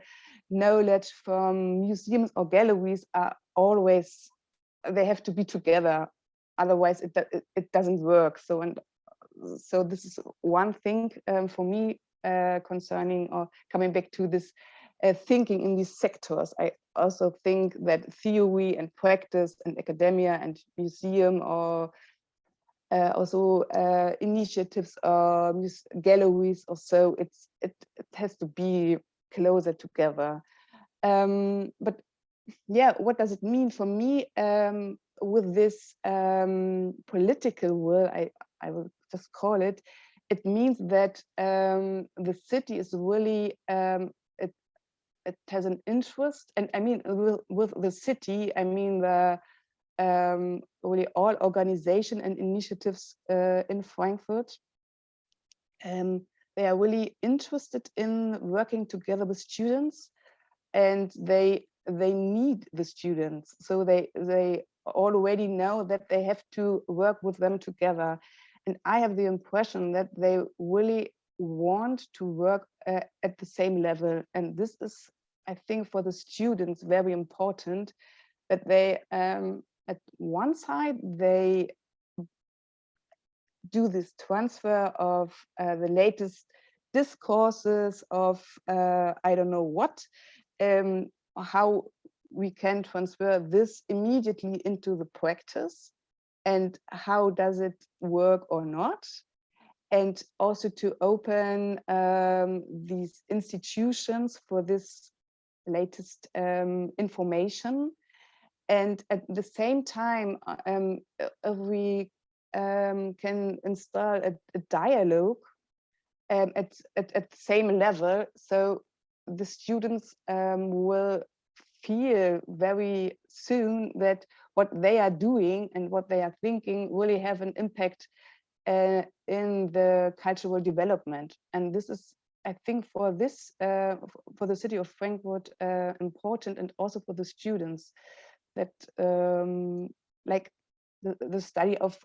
knowledge from museums or galleries are always, they have to be together. Otherwise it doesn't work. So this is one thing for me concerning or coming back to this thinking in these sectors. I also think that theory and practice and academia and museum or also initiatives or galleries or so, it has to be closer together. But yeah, what does it mean for me with this political will, I will just call it, it means that the city is really, it has an interest, and I mean with the city, I mean the really all organization and initiatives in Frankfurt. They are really interested in working together with students, and they need the students. So they already know that they have to work with them together. And I have the impression that they really want to work at the same level. And this is, I think, for the students very important, that they, at one side, they do this transfer of the latest discourses of I don't know what, how we can transfer this immediately into the practice, and how does it work or not, and also to open these institutions for this latest information. And at the same time, we can install a dialogue at the same level, so the students will feel very soon that what they are doing and what they are thinking really have an impact in the cultural development. And this is, I think, for this for the city of Frankfurt important, and also for the students, that like the study of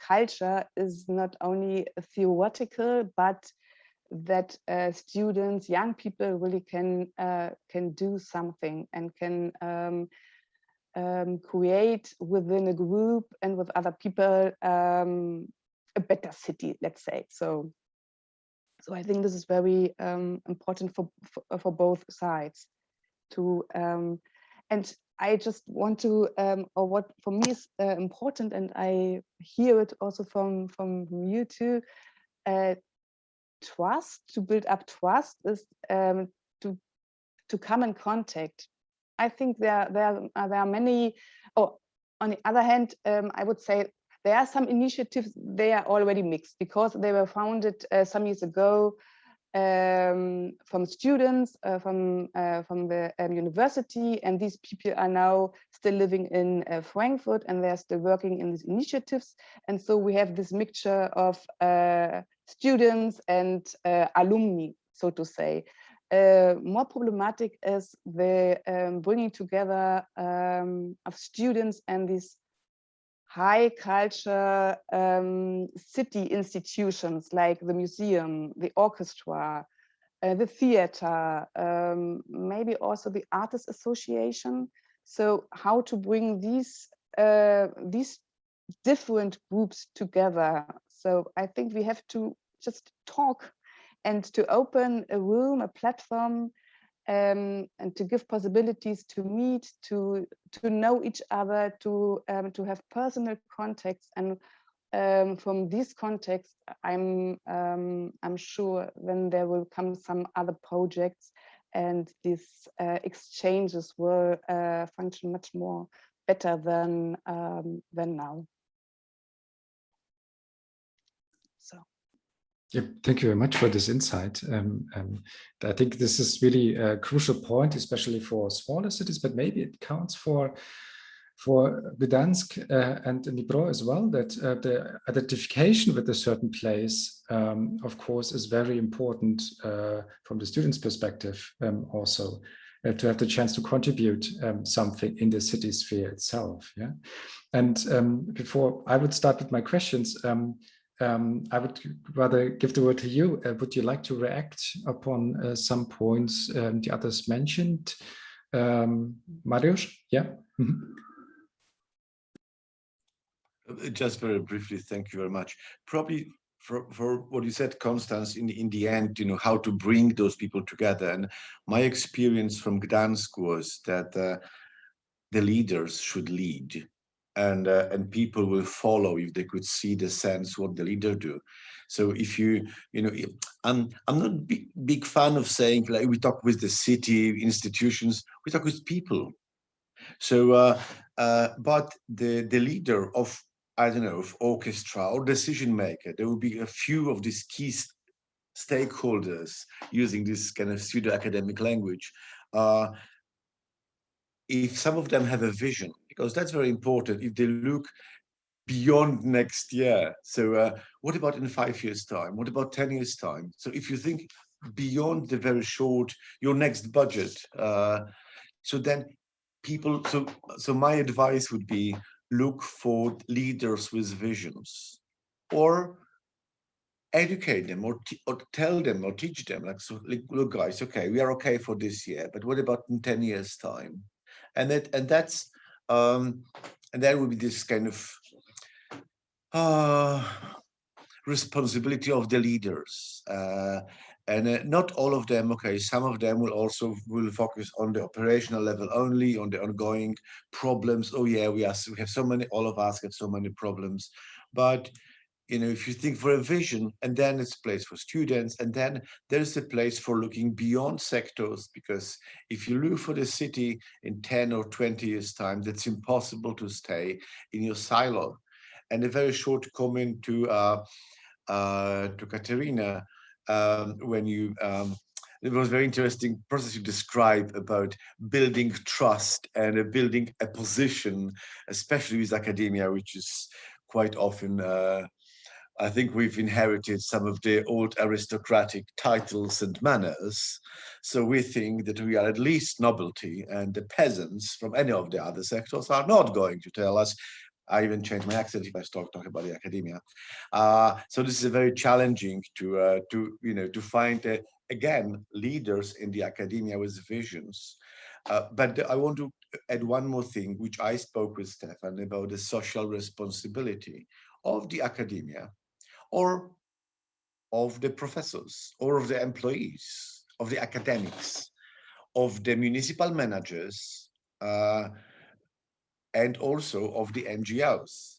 culture is not only theoretical, but that students, young people, really can do something and can create within a group and with other people a better city, let's say. So I think this is very important for both sides to and I just want to, or what for me is important, and I hear it also from you too, trust, to build up trust is to come in contact. I think there are many, or on the other hand, I would say there are some initiatives, they are already mixed, because they were founded some years ago from students from the university, and these people are now still living in Frankfurt, and they're still working in these initiatives. And so we have this mixture of students and alumni, so to say. More problematic is the bringing together of students and these high culture city institutions like the museum, the orchestra, the theater, maybe also the artist association. So how to bring these different groups together. So I think we have to just talk and to open a room, a platform, and to give possibilities to meet, to know each other, to have personal contacts. And from this context, I'm sure then there will come some other projects, and these exchanges will function much more better than now. So. Yeah, thank you very much for this insight. I think this is really a crucial point, especially for smaller cities, but maybe it counts for Gdansk and Dnipro as well, that the identification with a certain place, of course, is very important from the student's perspective also, to have the chance to contribute something in the city sphere itself. Yeah, and before I would start with my questions, I would rather give the word to you. Would you like to react upon some points the others mentioned? Mariusz? Yeah. Just very briefly, thank you very much. Probably for what you said, Constance, in the end, you know, how to bring those people together. And my experience from Gdansk was that the leaders should lead, and people will follow if they could see the sense what the leader do. So if you know, I'm not a big fan of saying like we talk with the city institutions, we talk with people. So, but the leader of, I don't know, of orchestra or decision maker, there will be a few of these key stakeholders, using this kind of pseudo academic language. If some of them have a vision, because that's very important, if they look beyond next year. So what about in 5 years' time? What about 10 years' time? So if you think beyond the very short, your next budget, so then people, so my advice would be look for leaders with visions, or educate them, or tell them, or teach them, like, so look guys, okay, we are okay for this year, but what about in 10 years' time? And that's and that would be this kind of responsibility of the leaders, and not all of them. Okay, some of them will focus on the operational level only, on the ongoing problems. Oh yeah, we have so many. All of us have so many problems, but you know, if you think for a vision, and then it's a place for students, and then there's a place for looking beyond sectors, because if you look for the city in 10 or 20 years' time, that's impossible to stay in your silo. And a very short comment to Katerina, when you it was very interesting process you described about building trust and building a position, especially with academia, which is quite often I think we've inherited some of the old aristocratic titles and manners. So we think that we are at least nobility, and the peasants from any of the other sectors are not going to tell us. I even change my accent if I start talking about the academia. So this is very challenging to find again leaders in the academia with visions. But I want to add one more thing, which I spoke with Stefan about, the social responsibility of the academia, or of the professors, or of the employees, of the academics, of the municipal managers, and also of the NGOs.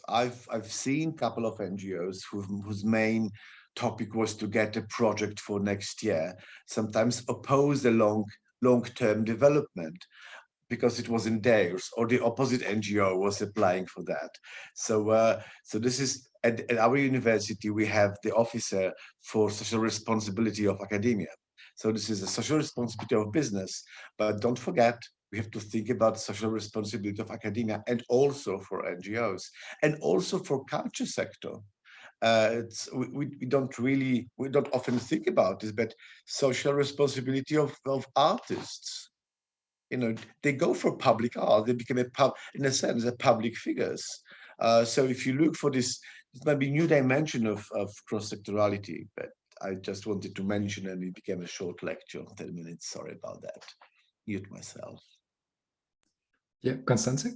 I've seen a couple of NGOs whose main topic was to get a project for next year, sometimes oppose the long-term development because it wasn't theirs, or the opposite NGO was applying for that. So this is, at our university, we have the officer for social responsibility of academia. So this is a social responsibility of business, but don't forget, we have to think about social responsibility of academia, and also for NGOs, and also for culture sector. We don't often think about this, but social responsibility of artists. You know, they go for public art, they become in a sense, public figures. So if you look for this might be new dimension of cross-sectorality, but I just wanted to mention, and it became a short lecture of 10 minutes. Sorry about that. Mute myself. Yeah, Constance?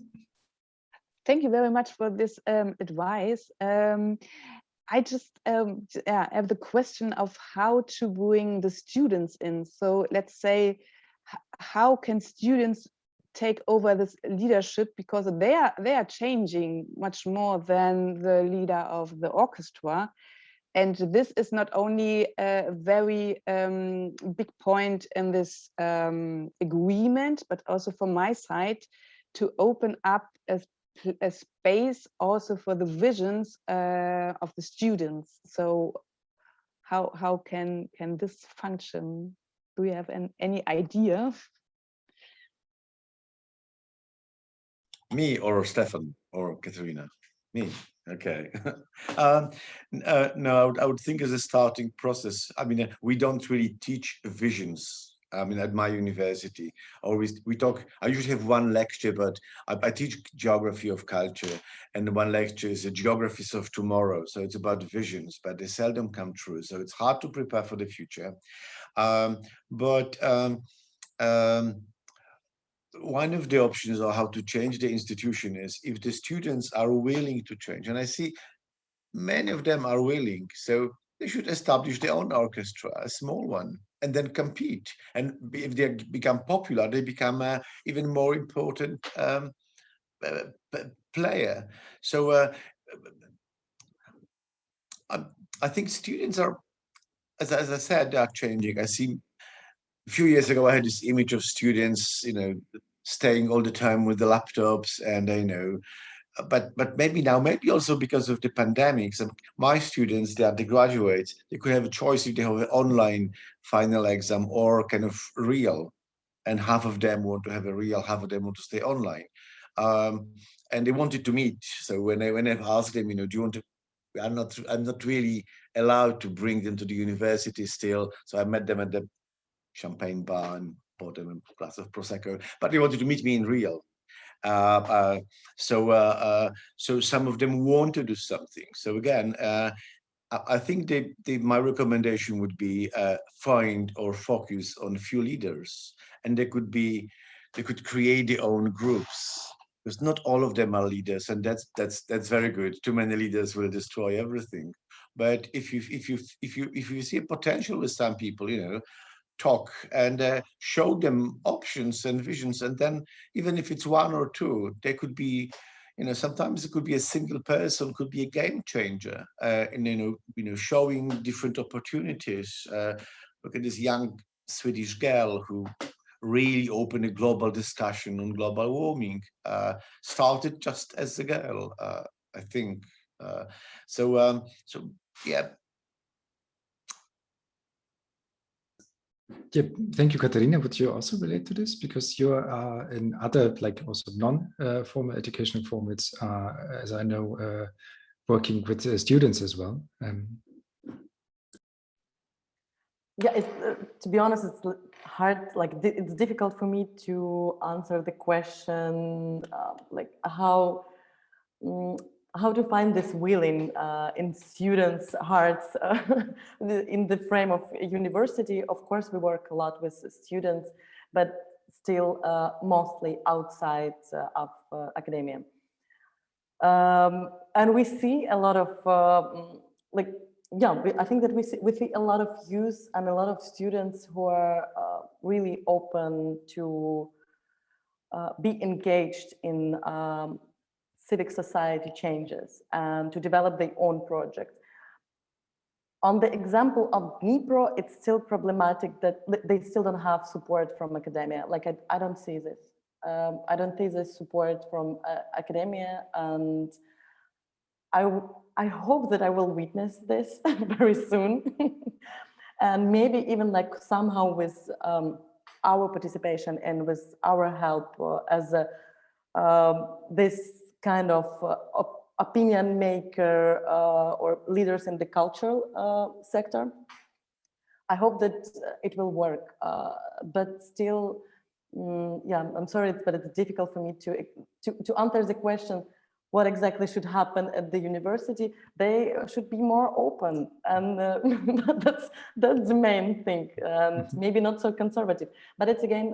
Thank you very much for this advice. I just have the question of how to bring the students in. So let's say, how can students take over this leadership, because they are changing much more than the leader of the orchestra. And this is not only a very big point in this agreement, but also from my side to open up a space also for the visions of the students. So how can this function? Do you have any idea? Me or Stefan or Katerina? Me. Okay. No, I would think as a starting process. I mean, we don't really teach visions. I mean, at my university, we talk. I usually have one lecture, but I teach geography of culture, and one lecture is a geographies of tomorrow. So it's about visions, but they seldom come true. So it's hard to prepare for the future. One of the options on how to change the institution is if the students are willing to change, and I see many of them are willing, so they should establish their own orchestra, a small one, and then compete. And if they become popular, they become an even more important player. So I think students are, as I said, they are changing. I see a few years ago, I had this image of students, staying all the time with the laptops, and but maybe now, maybe also because of the pandemics, and my students, they graduate, they could have a choice if they have an online final exam or kind of real, and half of them want to have a real, half of them want to stay online, and they wanted to meet. So when I've asked them, do you want to? I'm not really allowed to bring them to the university still, so I met them at the champagne bar and bought them a glass of prosecco, but they wanted to meet me in real. So some of them want to do something. So again, I think my recommendation would be find or focus on a few leaders, and they could create their own groups, because not all of them are leaders, and that's very good. Too many leaders will destroy everything. But if you see a potential with some people, talk and show them options and visions, and then even if it's one or two, they could be, sometimes it could be a single person, could be a game changer, and showing different opportunities. Look at this young Swedish girl who really opened a global discussion on global warming, started just as a girl, I think. So yeah. Yeah, thank you, Katerina. Would you also relate to this? Because you are in other, like also non-formal educational formats, as I know, working with students as well. Yeah, to be honest, it's hard. Like it's difficult for me to answer the question, like how to find this willing in students' hearts in the frame of a university. Of course, we work a lot with students, but still mostly outside of academia. And we see a lot of I think that we see a lot of youth and a lot of students who are really open to be engaged in civic society changes and to develop their own projects. On the example of Dnipro, it's still problematic that they still don't have support from academia. Like I don't see this. I don't see this support from academia, and I hope that I will witness this very soon. And maybe even like somehow with our participation and with our help as this kind of opinion maker or leaders in the cultural sector. I hope that it will work, but still, yeah, I'm sorry, but it's difficult for me to answer the question, what exactly should happen at the university, they should be more open, and that's the main thing, and maybe not so conservative. But it's again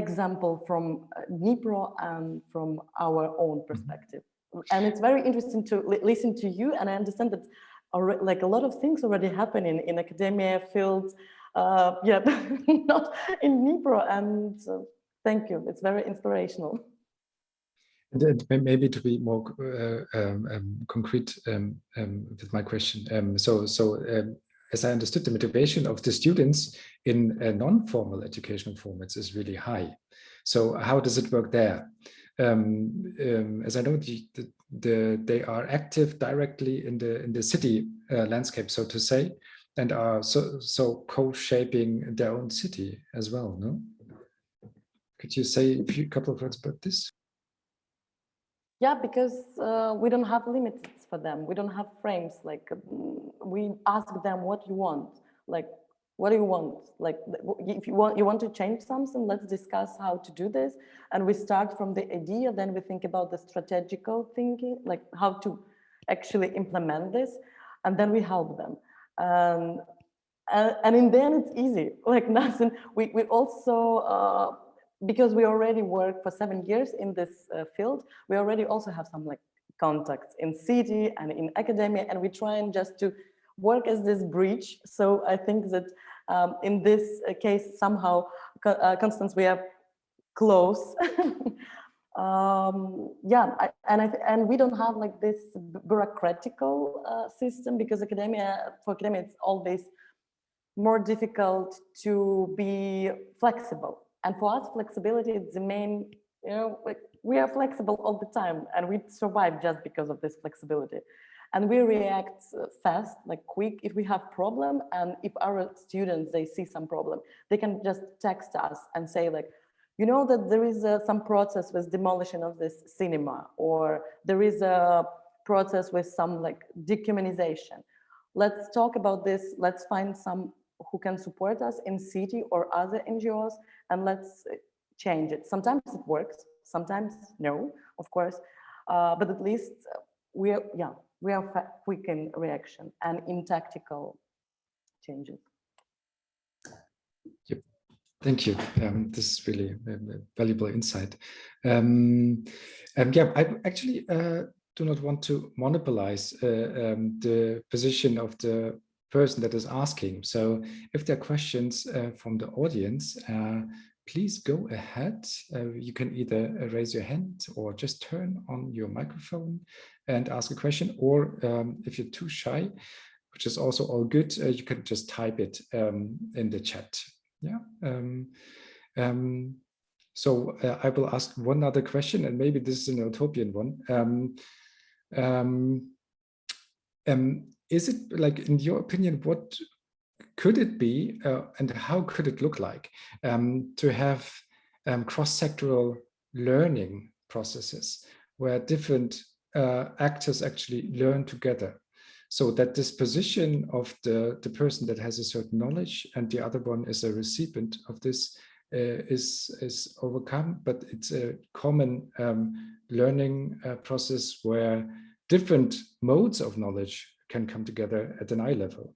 example from Dnipro and from our own perspective. And it's very interesting to listen to you, and I understand that like a lot of things already happening in academia fields, yeah, not in Dnipro, and thank you, it's very inspirational. And maybe to be more concrete with my question, as I understood, the motivation of the students in non-formal educational formats is really high. So how does it work there? As I know, they are active directly in the city landscape, so to say, and are so co-shaping their own city as well. No? Could you say a couple of words about this? Yeah, because we don't have limits for them. We don't have frames. Like we ask them what you want. Like, what do you want? Like, if you want to change something, let's discuss how to do this. And we start from the idea, then we think about the strategical thinking, like how to actually implement this, and then we help them. And in the end, it's easy. Like nothing. We also. Because we already work for 7 years in this field, we already also have some like contacts in city and in academia, and we try and just to work as this bridge. So I think that in this case, somehow, Constance, we are close. Yeah, and we don't have like this bureaucratical system, because for academia, it's always more difficult to be flexible. And for us, flexibility is the main, like we are flexible all the time, and we survive just because of this flexibility. And we react fast, like quick, if we have problem, and if our students, they see some problem, they can just text us and say like, you know that there is some process with demolition of this cinema, or there is a process with some like dehumanization. Let's talk about this, let's find some who can support us in city or other NGOs, and let's change it. Sometimes it works, sometimes no, of course, but at least we are quick in reaction and in tactical changes. Yep. Thank you. This is really a valuable insight. Yeah, I actually do not want to monopolize the position of the person that is asking. So if there are questions from the audience, please go ahead. You can either raise your hand or just turn on your microphone and ask a question, or if you're too shy, which is also all good, you can just type it in the chat. Yeah. So I will ask one other question, and maybe this is an utopian one. Is it, like, in your opinion, what could it be and how could it look like to have cross-sectoral learning processes where different actors actually learn together, so that this position of the person that has a certain knowledge and the other one is a recipient of this is overcome, but it's a common learning process where different modes of knowledge can come together at an eye level.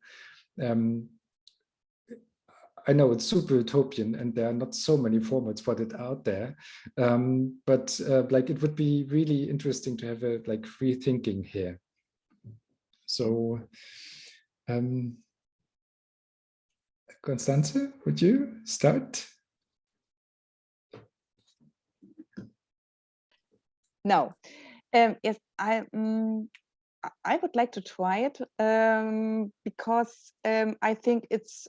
I know it's super utopian and there are not so many formats for it out there, but like it would be really interesting to have a like free thinking here. So, Constance, would you start? No, yes, I would like to try it because I think it's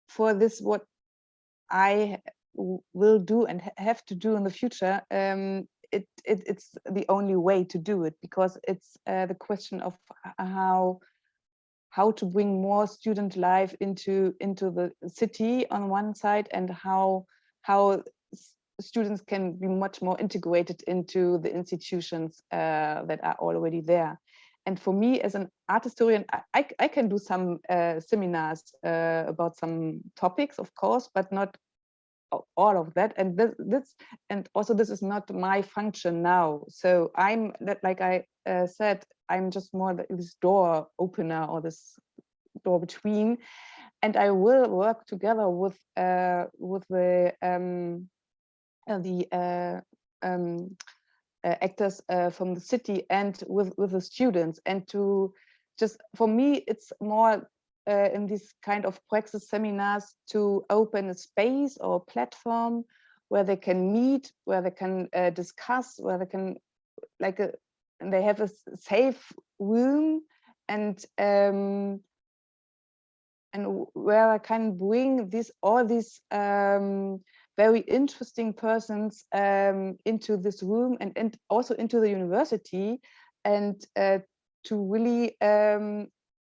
for this what I will do and have to do in the future. It's the only way to do it, because it's the question of how to bring more student life into the city on one side, and how students can be much more integrated into the institutions that are already there. And for me, as an art historian, I can do some seminars about some topics, of course, but not all of that. And this and also this is not my function now. So I'm like I said, I'm just more this door opener or this door between, and I will work together with the actors from the city and with the students, and to just, for me it's more in these kind of praxis seminars to open a space or a platform where they can meet, where they can discuss, where they can and they have a safe room, and where I can bring all these very interesting persons into this room and also into the university, and to really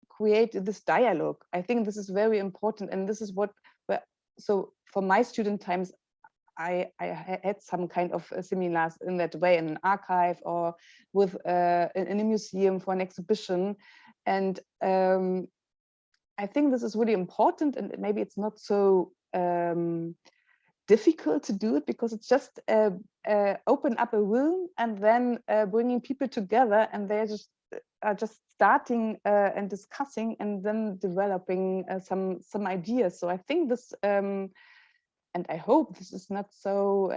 create this dialogue. I think this is very important, and this is so for my student times, I had some kind of seminars in that way, in an archive or with in a museum for an exhibition, and I think this is really important, and maybe it's not so difficult to do it, because it's just open up a room and then bringing people together, and they are just starting and discussing and then developing some ideas. So I think this, and I hope this is not so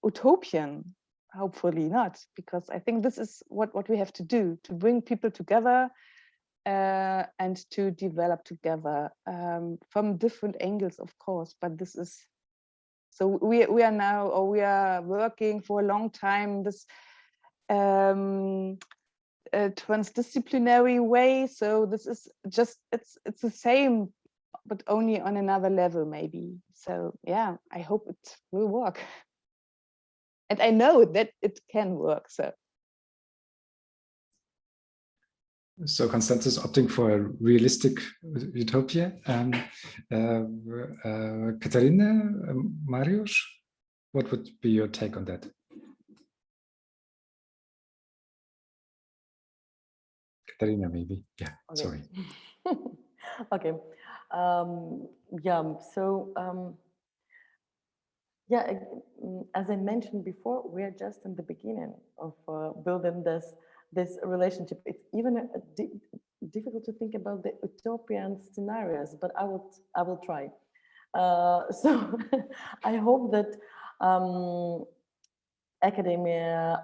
utopian. Hopefully not, because I think this is what we have to do, to bring people together and to develop together from different angles, of course. But this is, so we are now, or we are working for a long time, this transdisciplinary way. So this is just, it's the same, but only on another level maybe. So yeah, I hope it will work. And I know that it can work. So Constance is opting for a realistic utopia. Katharina, Mariusz, what would be your take on that? Katharina, maybe. Yeah, okay. Sorry. Okay. Yeah, so yeah, as I mentioned before, we are just in the beginning of building this relationship. It's even difficult to think about the utopian scenarios, but I will try. So I hope that academia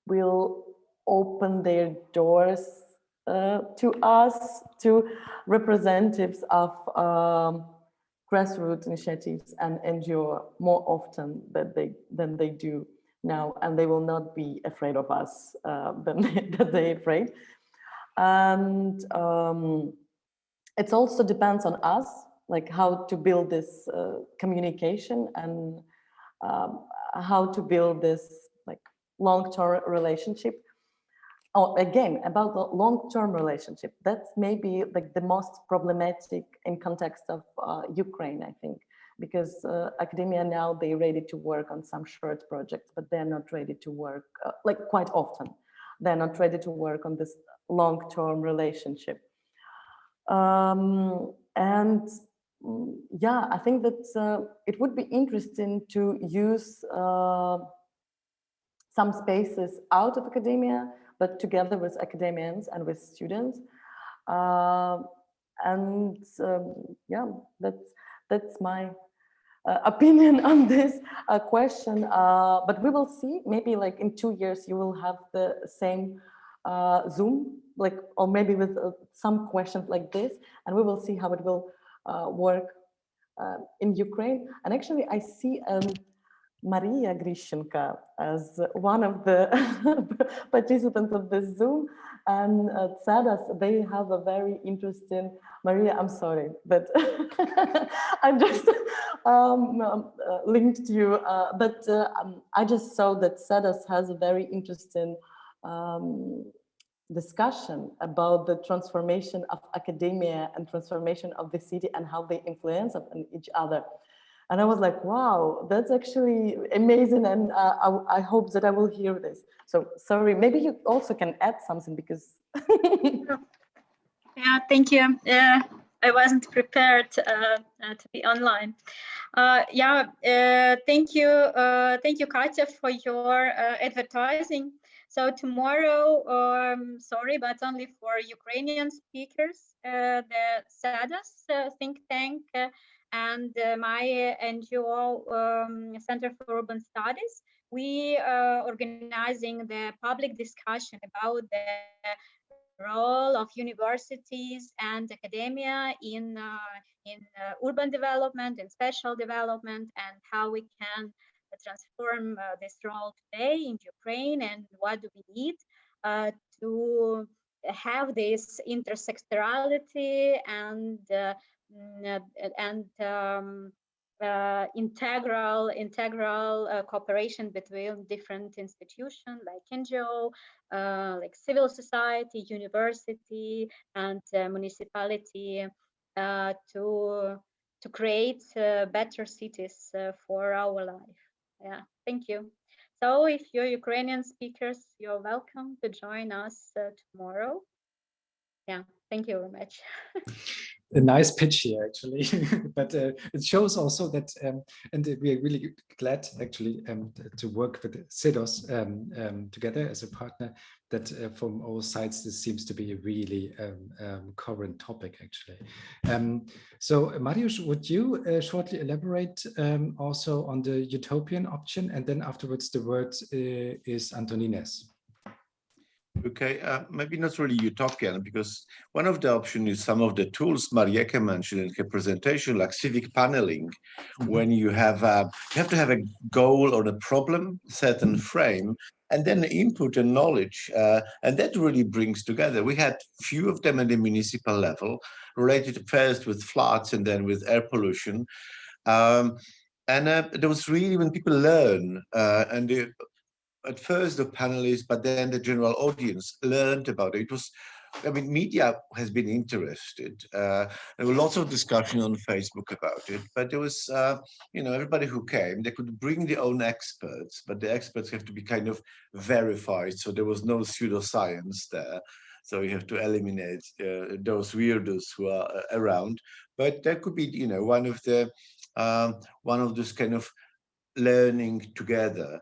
will open their doors to us, to representatives of grassroots initiatives and NGO more often than they do now, and they will not be afraid of us that they're afraid. And it also depends on us, like how to build this communication and how to build this like long-term relationship. Oh, again, about the long-term relationship, that's maybe like the most problematic in context of Ukraine, I think, because academia now, they're ready to work on some short projects, but they're not ready to work, like quite often, they're not ready to work on this long-term relationship. And yeah, I think that it would be interesting to use some spaces out of academia, but together with academians and with students. Yeah, that's my opinion on this question. But we will see, maybe like in 2 years, you will have the same Zoom, like, or maybe with some questions like this, and we will see how it will work in Ukraine. And actually, I see Maria Grishenka as one of the participants of this Zoom, and Tsadas, they have a very interesting, Maria, I'm sorry, but I'm just linked to you, but I just saw that Tsadas has a very interesting discussion about the transformation of academia and transformation of the city and how they influence on each other. And I was like, wow, that's actually amazing. And I hope that I will hear this. So sorry, maybe you also can add something because. Yeah, thank you. I wasn't prepared to be online. Thank you, Katja, for your advertising. So tomorrow, sorry, but only for Ukrainian speakers, the SADAS think tank and my NGO Center for Urban Studies, we are organizing the public discussion about the role of universities and academia in urban development and spatial development, and how we can transform this role today in Ukraine, and what do we need to have this intersectorality and integral cooperation between different institutions like NGO, like civil society, university, and municipality to create better cities for our life. Yeah, thank you. So if you're Ukrainian speakers, you're welcome to join us tomorrow. Yeah, thank you very much. A nice pitch here, actually, but it shows also that, and we are really glad actually to work with CEDOS together as a partner, that from all sides this seems to be a really current topic, actually. So Mariusz, would you shortly elaborate also on the utopian option, and then afterwards the word is Antonina's. Okay, maybe not really utopian, because one of the options is some of the tools Marieke mentioned in her presentation, like civic paneling, when you have to have a goal or a problem, certain frame, and then input and knowledge, and that really brings together. We had few of them at the municipal level, related first with floods and then with air pollution, and there was really when people learn at first the panelists, but then the general audience learned about it. It was, I mean, media has been interested. There were lots of discussion on Facebook about it, but there was, everybody who came, they could bring their own experts, but the experts have to be kind of verified. So there was no pseudoscience there. So you have to eliminate those weirdos who are around. But that could be, one of those kind of learning together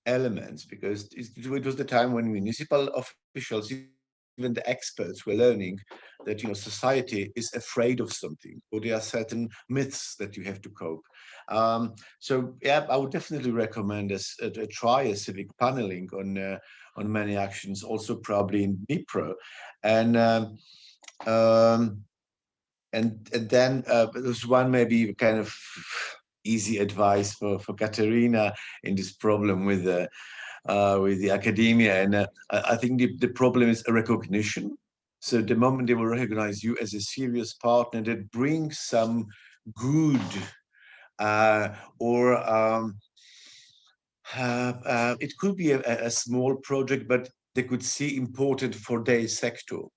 elements, because it was the time when municipal officials, even the experts, were learning that society is afraid of something, or there are certain myths that you have to cope. So yeah, I would definitely recommend try a civic paneling on many actions, also probably in Dnipro, and then there's one maybe kind of easy advice for Katerina in this problem with the academia, and I think the problem is a recognition. So the moment they will recognize you as a serious partner that brings some good, it could be a small project, but they could see important for their sector.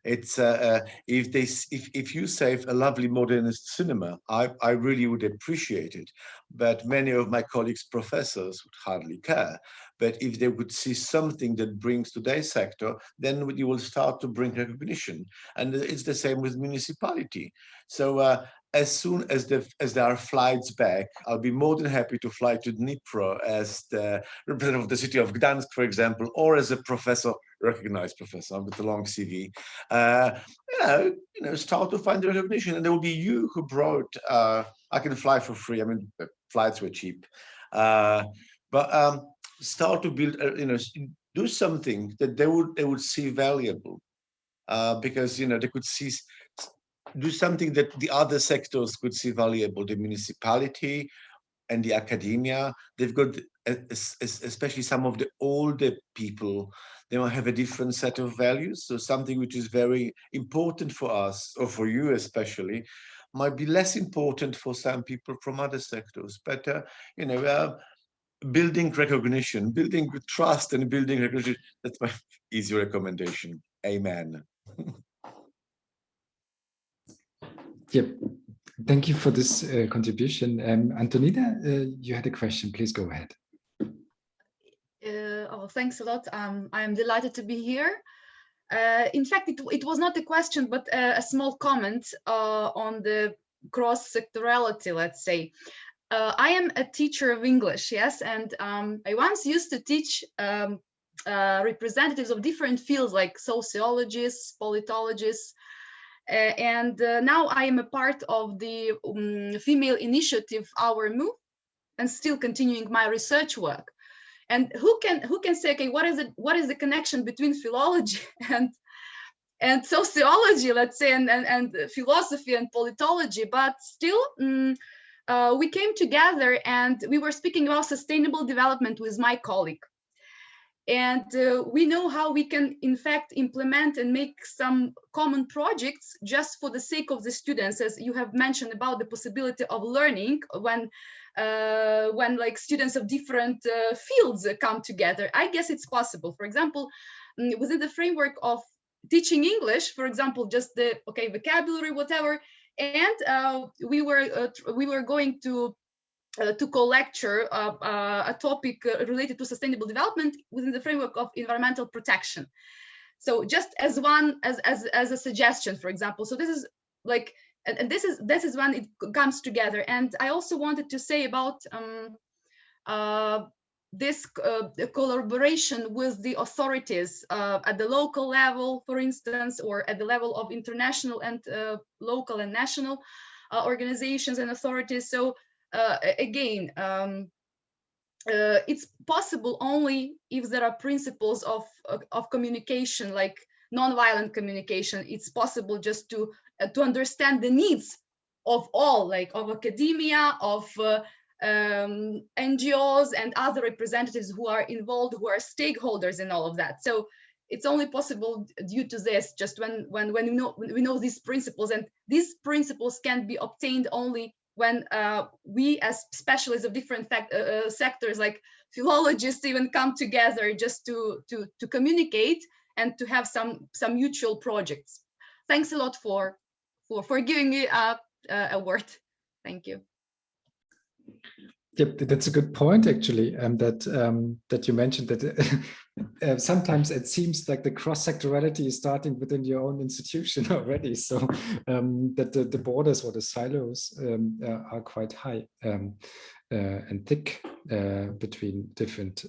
It's if you save a lovely modernist cinema, I really would appreciate it. But many of my colleagues, professors, would hardly care. But if they would see something that brings to their sector, then you will start to bring recognition. And it's the same with municipality. So as soon as there are flights back, I'll be more than happy to fly to Dnipro as the representative of the city of Gdansk, for example, or as a professor, recognized professor with a long CV. Start to find the recognition, and there will be you who brought. I can fly for free. I mean, the flights were cheap, but start to build. Do something that they would see valuable, because they could see. Do something that the other sectors could see valuable. The municipality and the academia, they've got, especially some of the older people, they might have a different set of values. So something which is very important for us, or for you especially, might be less important for some people from other sectors. But, building recognition, building trust and building recognition, that's my easy recommendation. Amen. Yep. Thank you for this contribution. Antonina, you had a question. Please go ahead. Thanks a lot. I'm delighted to be here. in fact, it was not a question, but a small comment on the cross-sectorality, let's say. I am a teacher of English, yes, and I once used to teach representatives of different fields like sociologists, politologists, and now I am a part of the female initiative Our Move, and still continuing my research work. And who can say, okay, what is the connection between philology and sociology, let's say, and philosophy and politology? But still, we came together and we were speaking about sustainable development with my colleague. And we know how we can, in fact, implement and make some common projects just for the sake of the students, as you have mentioned about the possibility of learning when like students of different fields come together. I guess it's possible. For example, within the framework of teaching English, for example, just the vocabulary, whatever, and we were going to co-lecture a topic related to sustainable development within the framework of environmental protection. So just as a suggestion, for example. So this is like, and this is when it comes together. And I also wanted to say about this collaboration with the authorities at the local level, for instance, or at the level of international and local and national organizations and authorities. So again, it's possible only if there are principles of communication, like nonviolent communication. It's possible just to understand the needs of all, like of academia, of NGOs and other representatives who are involved, who are stakeholders in all of that. So it's only possible due to this, just when we know these principles, and these principles can be obtained only when we as specialists of different sectors, like philologists, even come together just to communicate and to have some mutual projects. Thanks a lot for giving me a word. Thank you. Yep, that's a good point, actually, that you mentioned that sometimes it seems like the cross-sectorality is starting within your own institution already, so that the borders or the silos are quite high and thick between different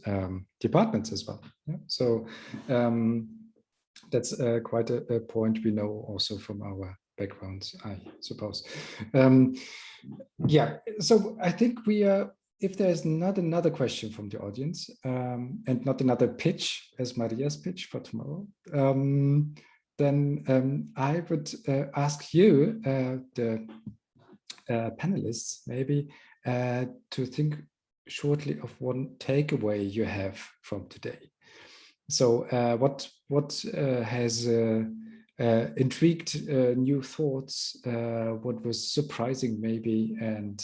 departments as well. Yeah? So that's quite a point we know also from our backgrounds, I suppose. Yeah, so I think we are, if there's not another question from the audience and not another pitch as Maria's pitch for tomorrow, then I would ask you, the panelists, maybe to think shortly of one takeaway you have from today. So what has intrigued new thoughts, what was surprising maybe, and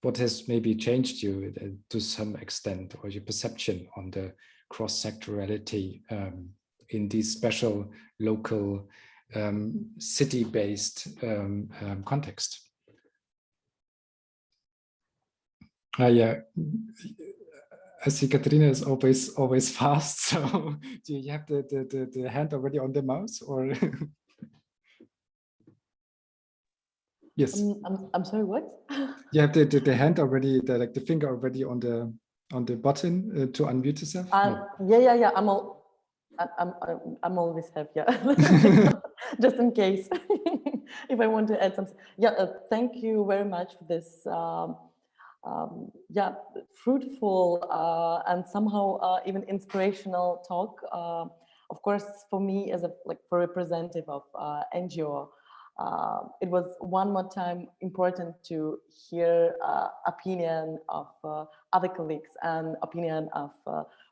what has maybe changed you to some extent, or your perception on the cross-sectorality in these special local city-based context? Yeah, I see Katrina is always fast. So do you have the hand already on the mouse, or? Yes. I'm sorry, what? You have the hand already, the finger already on the button to unmute yourself? No. Yeah. I'm always have, yeah. Just in case, if I want to add something. Yeah, thank you very much for this. Yeah, fruitful and somehow even inspirational talk. Of course, for me as for representative of NGO, it was one more time important to hear opinion of other colleagues and opinion of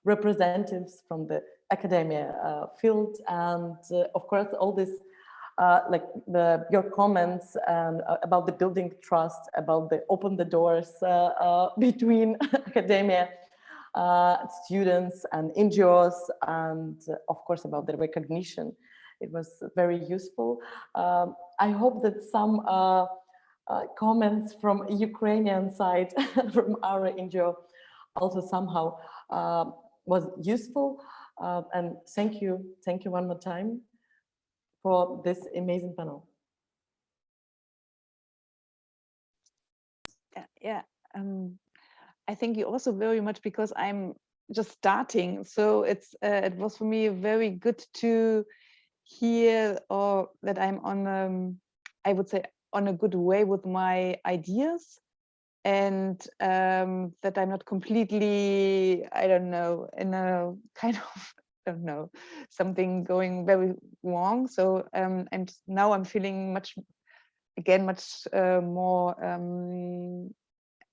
representatives from the academia field, and of course all this your comments and about the building trust, about the open the doors between academia, students and NGOs, and of course about the recognition. It was very useful. I hope that some comments from Ukrainian side from our NGO also somehow was useful. And thank you one more time for this amazing panel. Yeah, I thank you also very much because I'm just starting. So it was for me very good to hear or that I'm on, I would say, on a good way with my ideas, and that I'm not completely, I don't know, in a kind of, I don't know, something going very wrong. So and now I'm feeling much more,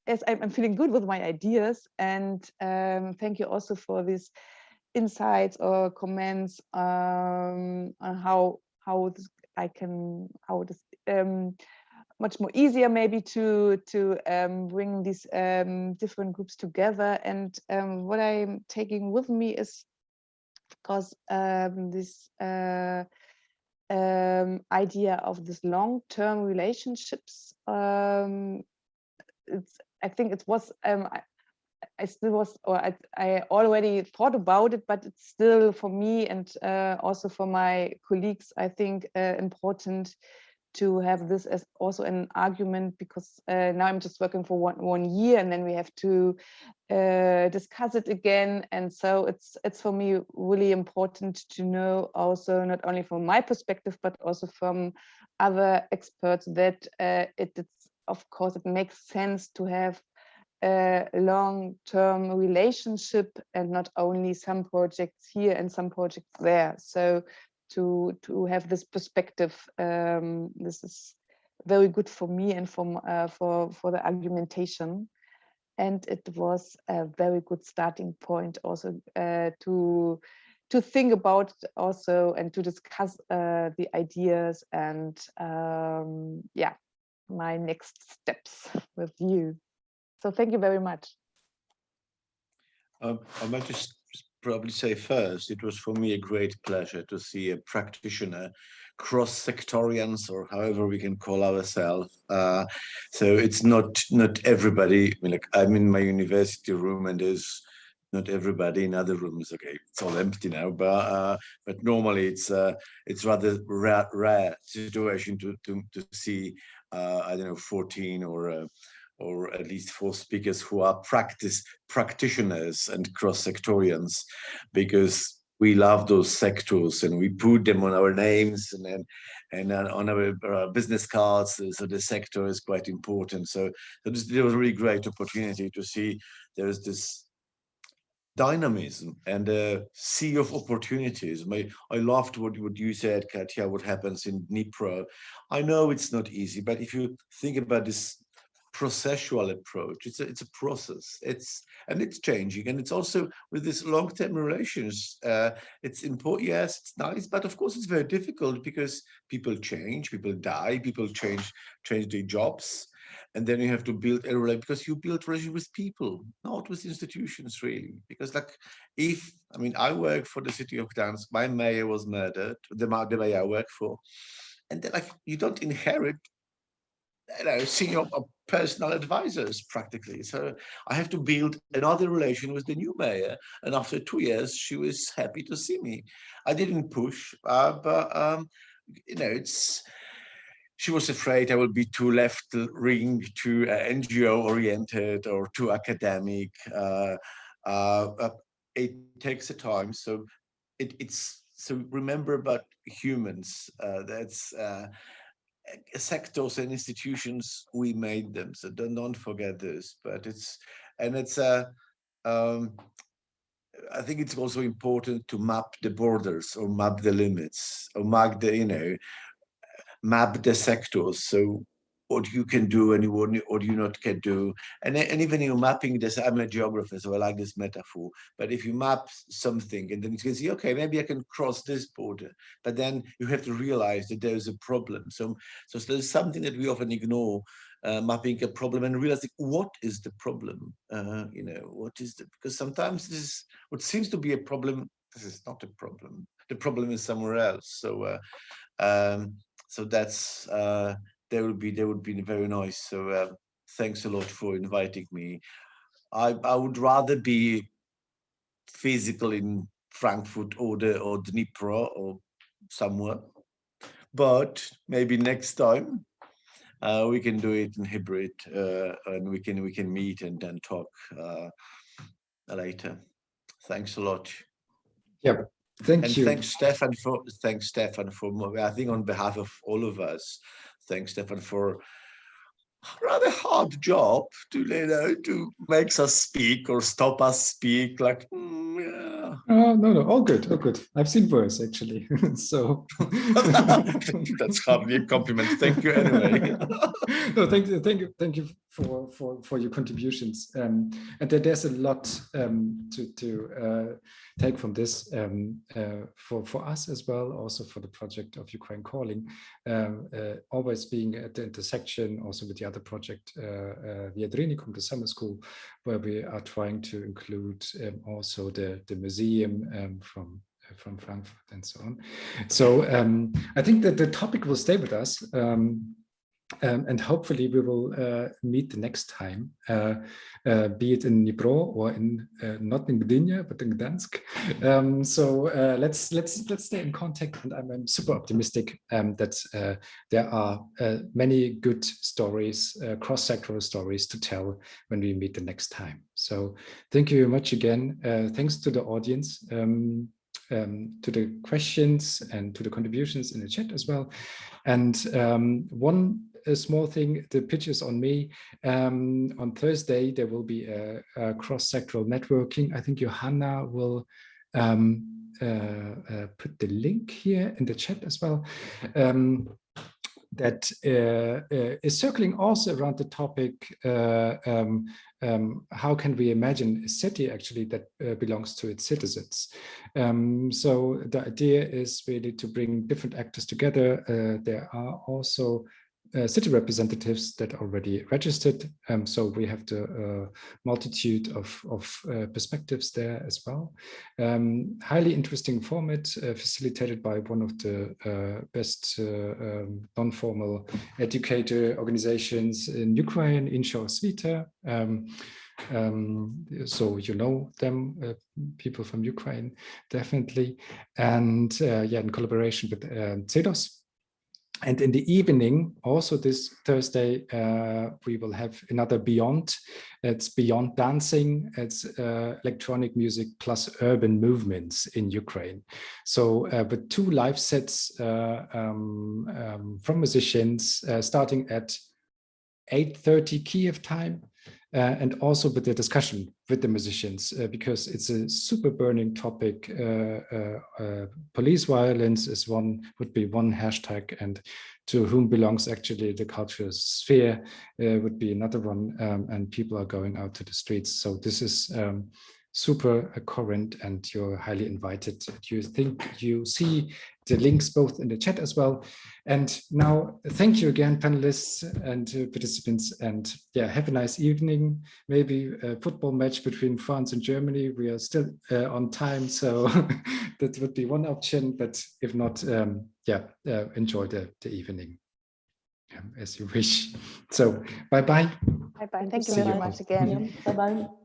yes, I'm feeling good with my ideas. And thank you also for these insights or comments on how this, how it is much more easier maybe to bring these different groups together. And what I'm taking with me is, of course, this idea of this long-term relationships. I think it was I still was, or I already thought about it, but it's still for me and also for my colleagues, I think important to have this as also an argument, because now I'm just working for one year, and then we have to discuss it again. And so it's for me really important to know also, not only from my perspective, but also from other experts, that it's, of course, it makes sense to have a long-term relationship and not only some projects here and some projects there. So to have this perspective, this is very good for me and for the argumentation. And it was a very good starting point also to think about also and to discuss the ideas and yeah, my next steps with you. So thank you very much. I might just probably say first, it was for me a great pleasure to see a practitioner, cross-sectorians, or however we can call ourselves. So it's not everybody. I mean, like, I'm in my university room, and there's not everybody in other rooms. Okay, it's all empty now, but normally it's rather rare situation to see I don't know, 14 or at least 4 speakers who are practitioners and cross-sectorians, because we love those sectors and we put them on our names and on our business cards. So the sector is quite important. So it was a really great opportunity to see there's this dynamism and a sea of opportunities. I loved what you said, Katja, what happens in Dnipro. I know it's not easy, but if you think about this processual approach, it's a process. It's changing, and it's also with this long-term relations. It's important. Yes, it's nice, but of course it's very difficult because people change, people die, people change their jobs. And then you have to build a relationship, because you build relationship with people, not with institutions, really. Because, like, I work for the city of Gdansk. My mayor was murdered, the mayor I work for. And then, like, you don't inherit, senior personal advisors, practically. So I have to build another relation with the new mayor. And after 2 years, she was happy to see me. I didn't push, but she was afraid I would be too left-wing, too NGO-oriented, or too academic. It takes a time. So so remember about humans. That's sectors and institutions, we made them. So don't forget this. But I think it's also important to map the borders, or map the limits, or map the sectors, so what you can do and what you not can do. And even mapping this, I'm a geographer, so I like this metaphor, but if you map something and then you can see, okay, maybe I can cross this border, but then you have to realize that there's a problem. So there's something that we often ignore, mapping a problem and realizing what is the problem. Because sometimes this is what seems to be a problem. This is not a problem. The problem is somewhere else. So that's that would be very nice. So thanks a lot for inviting me. I would rather be physical in Frankfurt, Oder, or Dnipro, or somewhere. But maybe next time we can do it in hybrid, and we can meet and then talk later. Thanks a lot. Yeah, thank you. Thanks Stefan for I think on behalf of all of us, thanks Stefan for rather hard job to make us speak or stop us speak, like yeah. Oh, no, all good, all good. I've seen worse actually. So that's hardly a compliment. Thank you anyway. No, thank you for your contributions. And there's a lot to take from this for us as well, also for the project of Ukraine Calling, always being at the intersection also with the other project, Viadrina, the summer school, where we are trying to include also the museum from Frankfurt and so on. So I think that the topic will stay with us. And hopefully we will meet the next time, be it in Dnipro or in not in Gdynia but in Gdansk. So let's stay in contact, and I'm super optimistic that there are many good stories, cross-sectoral stories to tell when we meet the next time. So thank you very much again. Thanks to the audience. To the questions and to the contributions in the chat as well. And one small thing, the pitch is on me. On Thursday, there will be a cross-sectoral networking. I think Johanna will put the link here in the chat as well. That is circling also around the topic, how can we imagine a city actually that belongs to its citizens? So the idea is really to bring different actors together. There are also city representatives that already registered. So we have the multitude of perspectives there as well. Highly interesting format, facilitated by one of the best non-formal educator organizations in Ukraine, Insho Svita. So you know them, people from Ukraine, definitely. And yeah, in collaboration with CEDOS. And in the evening, also this Thursday, we will have another Beyond. It's Beyond Dancing. It's electronic music plus urban movements in Ukraine. So with 2 live sets from musicians starting at 8:30 Kiev time. And also with the discussion with the musicians, because it's a super burning topic. Police violence is would be one hashtag, and to whom belongs actually the cultural sphere would be another one, and people are going out to the streets. So this is super current, and you're highly invited. You see the links both in the chat as well. And now, thank you again, panelists and participants, and yeah, have a nice evening. Maybe a football match between France and Germany. We are still on time, so that would be one option, but if not, yeah, enjoy the evening as you wish. So bye-bye. Bye-bye. Thank you very much again. Bye-bye.